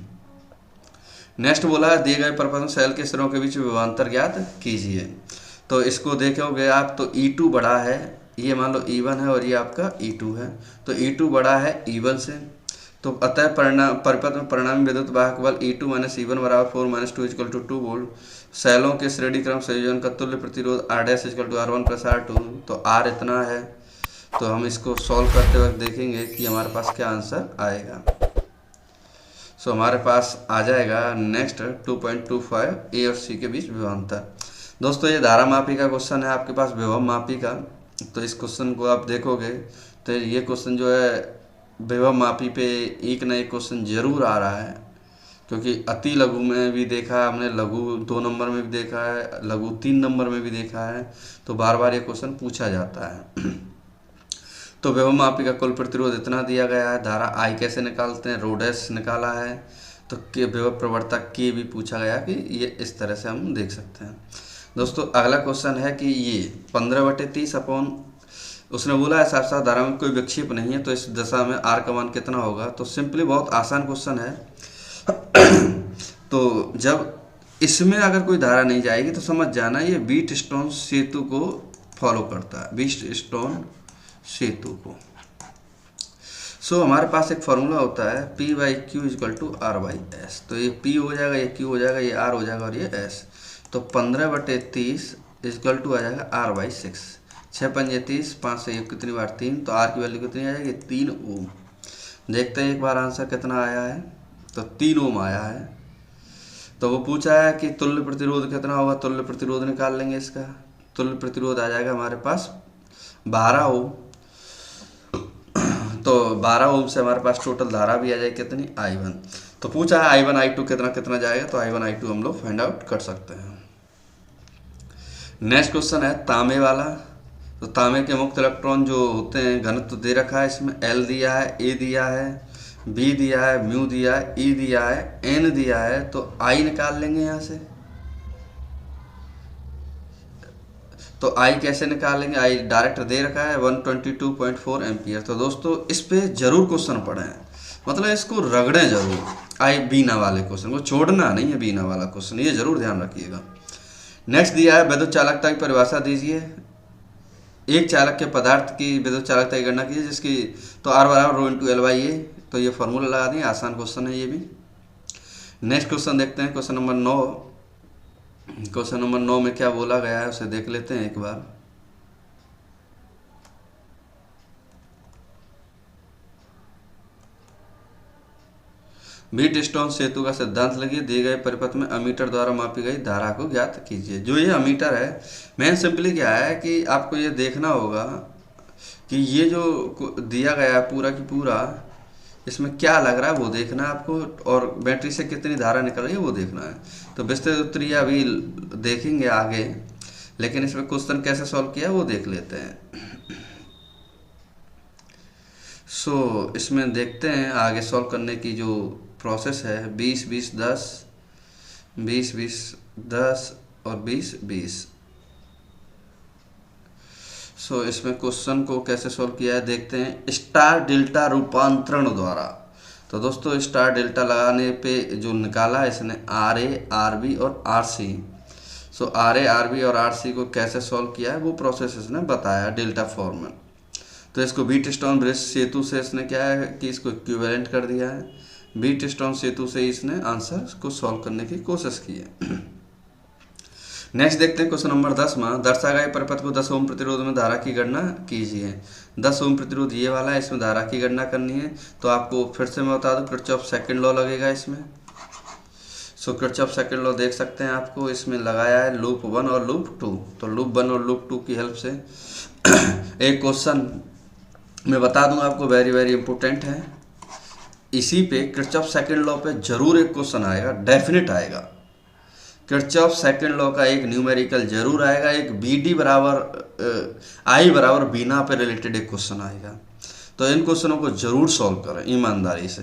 नेक्स्ट बोला है दिए गए प्रपंच सेल के सिरों के बीच विभवांतर ज्ञात कीजिए। तो इसको देखोगे आप तो E2 बड़ा है, ये मान लो E1 है और ये आपका E2 है। तो E2 बड़ा है E1 से, तो अतः परिपथ में परिणामी विद्युत वाहक बल E2 माइनस E1 बराबर 4 माइनस 2 इक्वल टू 2 वोल्ट। सेलों के श्रेणी क्रम संयोजन का तुल्य प्रतिरोध R dash equal to R1 plus R2, तो R इतना है। तो हम इसको सॉल्व करते वक्त देखेंगे कि हमारे पास क्या आंसर आएगा। सो हमारे पास आ जाएगा नेक्स्ट 2.25 ए और सी के बीच विभवांतर। दोस्तों ये धारा मापी का क्वेश्चन है आपके पास, विभव मापी का। तो इस क्वेश्चन को आप देखोगे तो ये क्वेश्चन जो है विभव मापी पे एक न एक क्वेश्चन जरूर आ रहा है, क्योंकि अति लघु में भी देखा है हमने, लघु 2 नंबर में भी देखा है, लघु 3 नंबर में भी देखा है। तो बार बार ये क्वेश्चन पूछा जाता है। तो विभव मापी का कुल प्रतिरोध इतना दिया गया है। धारा आई कैसे निकालते हैं, रोडेस निकाला है। तो के विभव प्रवर्तक के भी पूछा गया कि ये इस तरह से हम देख सकते हैं। दोस्तों अगला क्वेश्चन है कि ये 15/30 अपॉन, उसने बोला है साफ साफ धारा में कोई विक्षेप नहीं है, तो इस दशा में आर का मान कितना होगा। तो सिंपली बहुत आसान क्वेश्चन है। तो जब इसमें अगर कोई धारा नहीं जाएगी तो समझ जाना ये व्हीटस्टोन सेतु को फॉलो करता है, व्हीटस्टोन सेतु को। सो हमारे पास एक फॉर्मूला होता है P by Q equal to R by S. तो ये P हो जाएगा, ये Q हो जाएगा, ये R हो जाएगा और ये S। तो 15/30 इजकल टू आ जाएगा R बाई 6। 6 पंजे 30, 5 से 1 कितनी बार 3, तो R की वैल्यू कितनी आ जाएगी 3 ओम। देखते हैं एक बार आंसर कितना आया है। तो 3 ओम आया है। तो वो पूछा है कि तुल्य प्रतिरोध कितना होगा, तुल्य प्रतिरोध निकाल लेंगे इसका। तुल्य प्रतिरोध आ जाएगा हमारे पास 12 ओम। तो 12 ओम से हमारे पास टोटल धारा भी आ जाएगी कितनी, I1। तो पूछा है I1 I2 कितना कितना जाएगा, तो I1 I2 हम लोग फाइंड आउट कर सकते हैं। नेक्स्ट क्वेश्चन है तांबे वाला। तो तांबे के मुक्त इलेक्ट्रॉन जो होते हैं घनत्व दे रखा है इसमें, एल दिया है, ए दिया है, बी दिया है, म्यू दिया है, ई दिया है, एन दिया है। तो आई निकाल लेंगे यहाँ से। तो आई कैसे निकालेंगे, आई डायरेक्ट दे रखा है 122.4 एम्पियर। तो दोस्तों इस पे जरूर क्वेश्चन पढ़े हैं, मतलब इसको रगड़ें जरूर, आई बीना वाले क्वेश्चन को छोड़ना नहीं है, बीना वाला क्वेश्चन ये जरूर ध्यान रखिएगा। नेक्स्ट दिया है विद्युत चालकता की परिभाषा दीजिए। एक चालक के पदार्थ की विद्युत चालकता की गणना कीजिए जिसकी, तो आर बराबर रो इंटू एल बाई ए। तो ये फॉर्मूला लगा दें, आसान क्वेश्चन है ये भी। नेक्स्ट क्वेश्चन देखते हैं, क्वेश्चन नंबर 9। क्वेश्चन नंबर 9 में क्या बोला गया है उसे देख लेते हैं एक बार। व्हीटस्टोन सेतु का सिद्धांत लगिए, दिए गए परिपथ में अमीटर द्वारा मापी गई धारा को ज्ञात कीजिए। जो ये अमीटर है, मेन सिंपली क्या है कि आपको ये देखना होगा कि ये जो दिया गया है पूरा की पूरा, इसमें क्या लग रहा है वो देखना है आपको, और बैटरी से कितनी धारा निकल रही है वो देखना है। तो विस्तृत उत्तरीय अभी देखेंगे आगे, लेकिन इसमें क्वेश्चन कैसे सॉल्व किया है वो देख लेते हैं। इसमें देखते हैं आगे सॉल्व करने की जो प्रोसेस है, 20-20-10, 20-20-10 और 20-20। इसमें क्वेश्चन को कैसे सॉल्व किया है देखते हैं, स्टार डेल्टा रूपांतरण द्वारा। तो दोस्तों स्टार डेल्टा लगाने पे जो निकाला है इसने आर ए, आर बी और R C. R A, R B और आर सी को कैसे सॉल्व किया है वो प्रोसेस इसने बताया डेल्टा फॉर्म में। तो इसको व्हीटस्टोन ब्रिज सेतु से इसने क्या है कि इसको इक्विवेलेंट कर दिया है, व्हीटस्टोन सेतु से इसने आंसर को सॉल्व करने की कोशिश की है। नेक्स्ट देखते हैं क्वेश्चन नंबर 10 में, दर्शा गए परिपथ को 10 ओम प्रतिरोध में धारा की गणना कीजिए। 10 ओम प्रतिरोध ये वाला है, इसमें धारा की गणना करनी है। तो आपको फिर से मैं बता दूं, किरचॉफ सेकंड लॉ लगेगा इसमें। किरचॉफ सेकंड लॉ देख सकते हैं, आपको इसमें लगाया है लूप 1 और लूप 2। तो लूप 1 और लूप 2 की हेल्प से एक क्वेश्चन मैं बता दूंगा आपको, वेरी वेरी इंपॉर्टेंट है। इसी पे किरचॉफ सेकंड लॉ पे जरूर एक क्वेश्चन आएगा, डेफिनेट आएगा। किरचॉफ सेकंड लॉ का एक न्यूमेरिकल जरूर आएगा, एक बी डी बराबर आई बराबर बीना पे रिलेटेड एक क्वेश्चन आएगा। तो इन क्वेश्चनों को जरूर सॉल्व करें ईमानदारी से।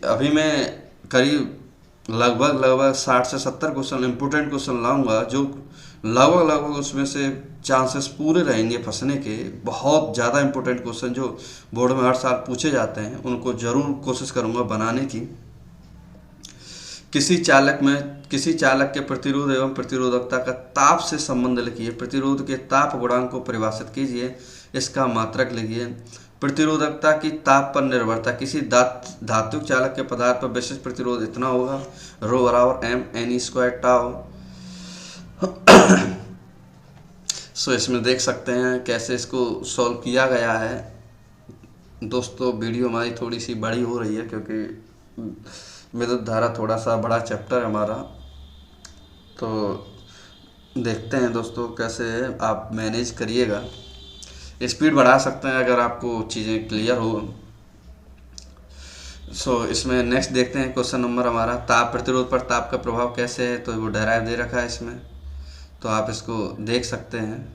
अभी मैं करीब लगभग 60 से 70 क्वेश्चन इंपोर्टेंट क्वेश्चन लाऊंगा, जो लगभग उसमें से चांसेस पूरे रहेंगे फंसने के। बहुत ज़्यादा इंपॉर्टेंट क्वेश्चन जो बोर्ड में हर साल पूछे जाते हैं, उनको जरूर कोशिश करूंगा बनाने की। किसी चालक के प्रतिरोध एवं प्रतिरोधकता का ताप से संबंध लिखिए। प्रतिरोध के ताप गुणांक को परिभाषित कीजिए, इसका मात्रक लिखिए। प्रतिरोधकता की ताप पर निर्भरता, किसी धातुक चालक के पदार्थ पर विशिष्ट प्रतिरोध इतना होगा, रो बराबर M N E square tau. इसमें देख सकते हैं कैसे इसको सॉल्व किया गया है। दोस्तों वीडियो हमारी थोड़ी सी बड़ी हो रही है क्योंकि विद्युत धारा थोड़ा सा बड़ा चैप्टर है हमारा। तो देखते हैं दोस्तों कैसे आप मैनेज करिएगा। स्पीड बढ़ा सकते हैं अगर आपको चीज़ें क्लियर हो। इसमें नेक्स्ट देखते हैं क्वेश्चन नंबर हमारा, ताप प्रतिरोध पर ताप का प्रभाव कैसे है। तो वो डेराइव दे रखा है इसमें, तो आप इसको देख सकते हैं।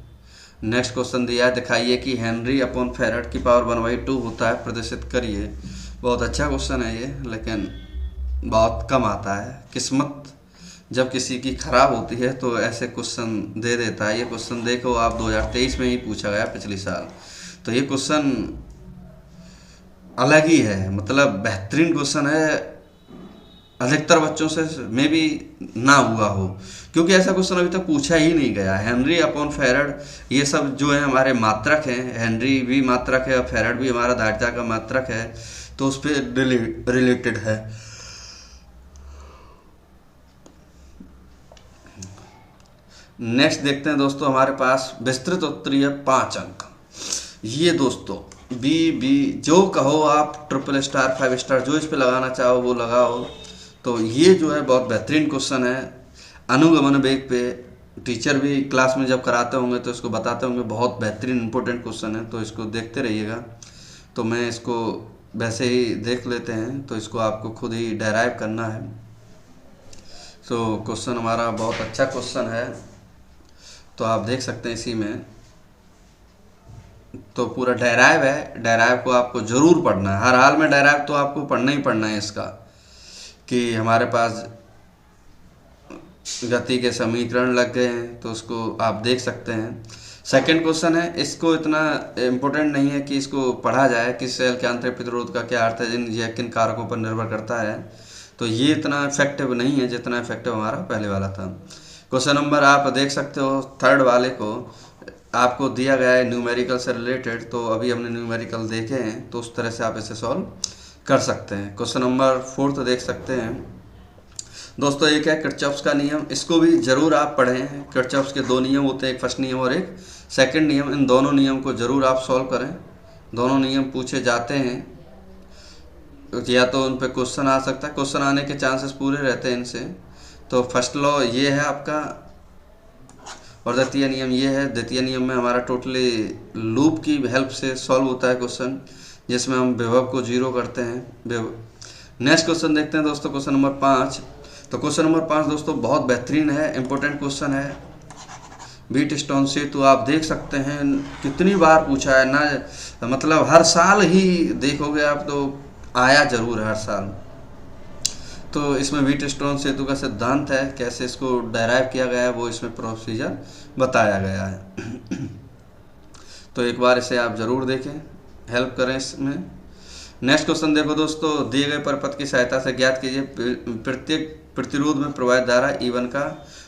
नेक्स्ट क्वेश्चन दिया है, दिखाइए कि हेनरी अपॉन फेरेड की पावर 1/2 होता है, प्रदर्शित करिए। बहुत अच्छा क्वेश्चन है ये, लेकिन बहुत कम आता है। किस्मत जब किसी की खराब होती है तो ऐसे क्वेश्चन दे देता है। ये क्वेश्चन देखो आप 2023 में ही पूछा गया, पिछले साल। तो ये क्वेश्चन अलग ही है, मतलब बेहतरीन क्वेश्चन है। अधिकतर बच्चों से मे भी ना हुआ हो, क्योंकि ऐसा क्वेश्चन अभी तक पूछा ही नहीं गया। हेनरी अपॉन फेरेड ये सब जो है हमारे मात्रक हैं, हेनरी भी मात्रक है और फेरेड भी हमारा धारिता का मात्रक है, तो उस पर रिलेटेड है। नेक्स्ट देखते हैं दोस्तों, हमारे पास विस्तृत उत्तरीय 5 अंक। ये दोस्तों बी जो कहो आप, ट्रिपल स्टार 5 स्टार जो इस पे लगाना चाहो वो लगाओ। तो ये जो है बहुत बेहतरीन क्वेश्चन है। अनुगमन वेग पे टीचर भी क्लास में जब कराते होंगे तो इसको बताते होंगे, बहुत बेहतरीन इंपॉर्टेंट क्वेश्चन है। तो इसको देखते रहिएगा। तो मैं इसको वैसे ही देख लेते हैं, तो इसको आपको खुद ही डेराइव करना है। क्वेश्चन हमारा बहुत अच्छा क्वेश्चन है। तो आप देख सकते हैं इसी में तो पूरा डेराइव है। डेराइव को आपको ज़रूर पढ़ना है, हर हाल में डेराइव तो आपको पढ़ना ही पढ़ना है इसका, कि हमारे पास गति के समीकरण लग गए हैं तो उसको आप देख सकते हैं। सेकंड क्वेश्चन है, इसको इतना इम्पोर्टेंट नहीं है कि इसको पढ़ा जाए, किस सेल के आंतरिक प्रतिरोध का क्या अर्थ है, यह किन कारकों पर निर्भर करता है, तो ये इतना इफेक्टिव नहीं है जितना इफेक्टिव हमारा पहले वाला था। क्वेश्चन नंबर आप देख सकते हो थर्ड वाले को आपको दिया गया है न्यूमेरिकल से रिलेटेड, तो अभी हमने न्यूमेरिकल देखे हैं तो उस तरह से आप इसे सॉल्व कर सकते हैं। क्वेश्चन नंबर फोर्थ देख सकते हैं दोस्तों, एक है किरचॉफ्स का नियम, इसको भी जरूर आप पढ़ें। किरचॉफ्स के दो नियम होते हैं, एक फर्स्ट नियम और एक सेकंड नियम। इन दोनों नियम को जरूर आप सॉल्व करें। दोनों नियम पूछे जाते हैं, या तो उन पे क्वेश्चन आ सकता है, क्वेश्चन आने के चांसेस पूरे रहते हैं इनसे। तो फर्स्ट लॉ ये है आपका, और द्वितीय नियम ये है। द्वितीय नियम में हमारा टोटली लूप की हेल्प से सॉल्व होता है क्वेश्चन, जिसमें हम विभव को जीरो करते हैं। नेक्स्ट क्वेश्चन देखते हैं दोस्तों, क्वेश्चन नंबर 5। तो क्वेश्चन नंबर 5 दोस्तों बहुत बेहतरीन है, इंपॉर्टेंट क्वेश्चन है। व्हीटस्टोन सेतु आप देख सकते हैं कितनी बार पूछा है ना, मतलब हर साल ही देखोगे आप तो आया जरूर है हर साल। तो इसमें व्हीटस्टोन सेतु का सिद्धांत है, कैसे इसको डेराइव किया गया है वो इसमें प्रोसीजर बताया गया है। तो एक बार इसे आप ज़रूर देखें, हेल्प करें इसमें। नेक्स्ट क्वेश्चन देखो दोस्तों, दिए गए परपथ की सहायता से ज्ञात कीजिए प्रत्येक प्रतिरोध में प्रवाहित धारा E1 का।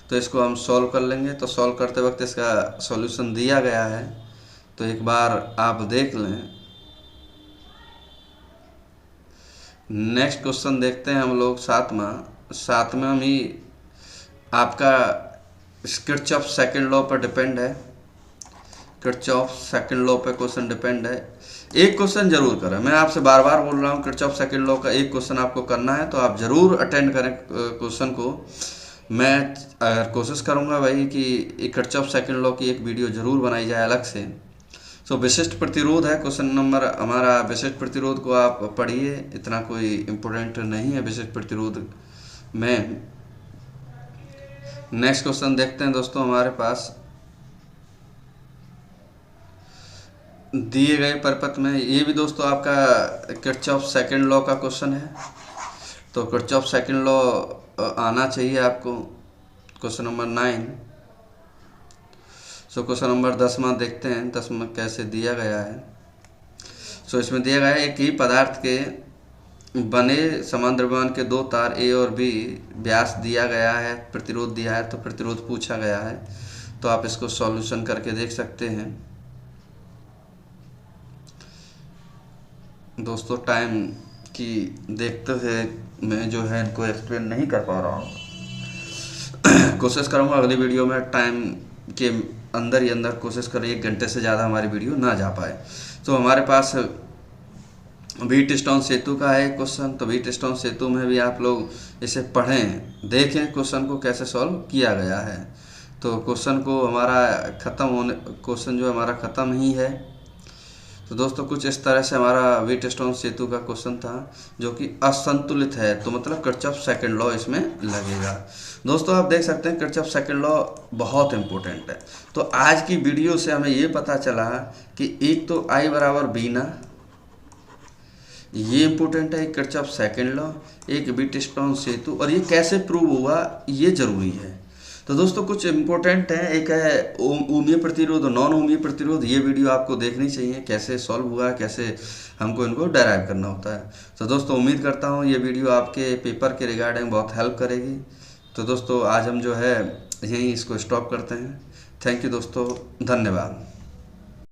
तो इसको हम सॉल्व कर लेंगे। तो सॉल्व करते वक्त इसका सॉल्यूशन दिया गया है, तो एक बार आप देख लें। नेक्स्ट क्वेश्चन देखते हैं हम लोग सातवां ही आपका किरचॉफ सेकंड लॉ पर डिपेंड है। किरचॉफ सेकंड लॉ पे क्वेश्चन डिपेंड है। एक क्वेश्चन जरूर करें, मैं आपसे बार बार बोल रहा हूँ, किरचॉफ सेकंड लॉ का एक क्वेश्चन आपको करना है, तो आप जरूर अटेंड करें क्वेश्चन को। मैं कोशिश करूँगा भाई कि किरचॉफ सेकंड लॉ की एक वीडियो जरूर बनाई जाए अलग से। सो विशिष्ट प्रतिरोध है क्वेश्चन नंबर हमारा। विशिष्ट प्रतिरोध को आप पढ़िए, इतना कोई इम्पोर्टेंट नहीं है विशिष्ट प्रतिरोध में। नेक्स्ट क्वेश्चन देखते हैं दोस्तों, हमारे पास दिए गए परपथ में, ये भी दोस्तों आपका किरचॉफ सेकंड लॉ का क्वेश्चन है। तो किरचॉफ सेकंड लॉ आना चाहिए आपको। Question number 9। So question number 10वां देखते हैं, 10वां कैसे दिया गया है। सो इसमें दिया गया है, एक ही पदार्थ के बने समान द्रव्यमान के दो तार A और B व्यास दिया गया है, प्रतिरोध दिया है, तो प्रतिरोध पूछा गया है। तो आप इसको सॉल्यूशन करके देख सकते हैं दोस्तों। टाइम की देखते हुए मैं जो है इनको एक्सप्लेन नहीं कर पा रहा हूँ। कोशिश करूँगा अगली वीडियो में टाइम के अंदर ही अंदर कोशिश करें 1 घंटे से ज़्यादा हमारी वीडियो ना जा पाए। तो हमारे पास व्हीटस्टोन सेतु का है क्वेश्चन। तो व्हीटस्टोन सेतु में भी आप लोग इसे पढ़ें, देखें क्वेश्चन को कैसे सॉल्व किया गया है। तो क्वेश्चन को हमारा क्वेश्चन जो हमारा ख़त्म ही है। तो दोस्तों कुछ इस तरह से हमारा व्हीटस्टोन सेतु का क्वेश्चन था, जो कि असंतुलित है, तो मतलब किरचॉफ सेकंड लॉ इसमें लगेगा। दोस्तों आप देख सकते हैं किरचॉफ सेकंड लॉ बहुत इंपॉर्टेंट है। तो आज की वीडियो से हमें ये पता चला कि एक तो I बराबर B ना, ये इम्पोर्टेंट है किरचॉफ सेकंड लॉ, एक व्हीटस्टोन सेतु, और ये कैसे प्रूव हुआ ये जरूरी है। तो दोस्तों कुछ इम्पोर्टेंट है, एक है ओमीय प्रतिरोध और नॉन ओमीय प्रतिरोध। ये वीडियो आपको देखनी चाहिए, कैसे सॉल्व हुआ, कैसे हमको इनको डेराइव करना होता है। तो दोस्तों उम्मीद करता हूँ ये वीडियो आपके पेपर के रिगार्डिंग बहुत हेल्प करेगी। तो दोस्तों आज हम जो है यहीं इसको स्टॉप करते हैं। थैंक यू दोस्तों, धन्यवाद।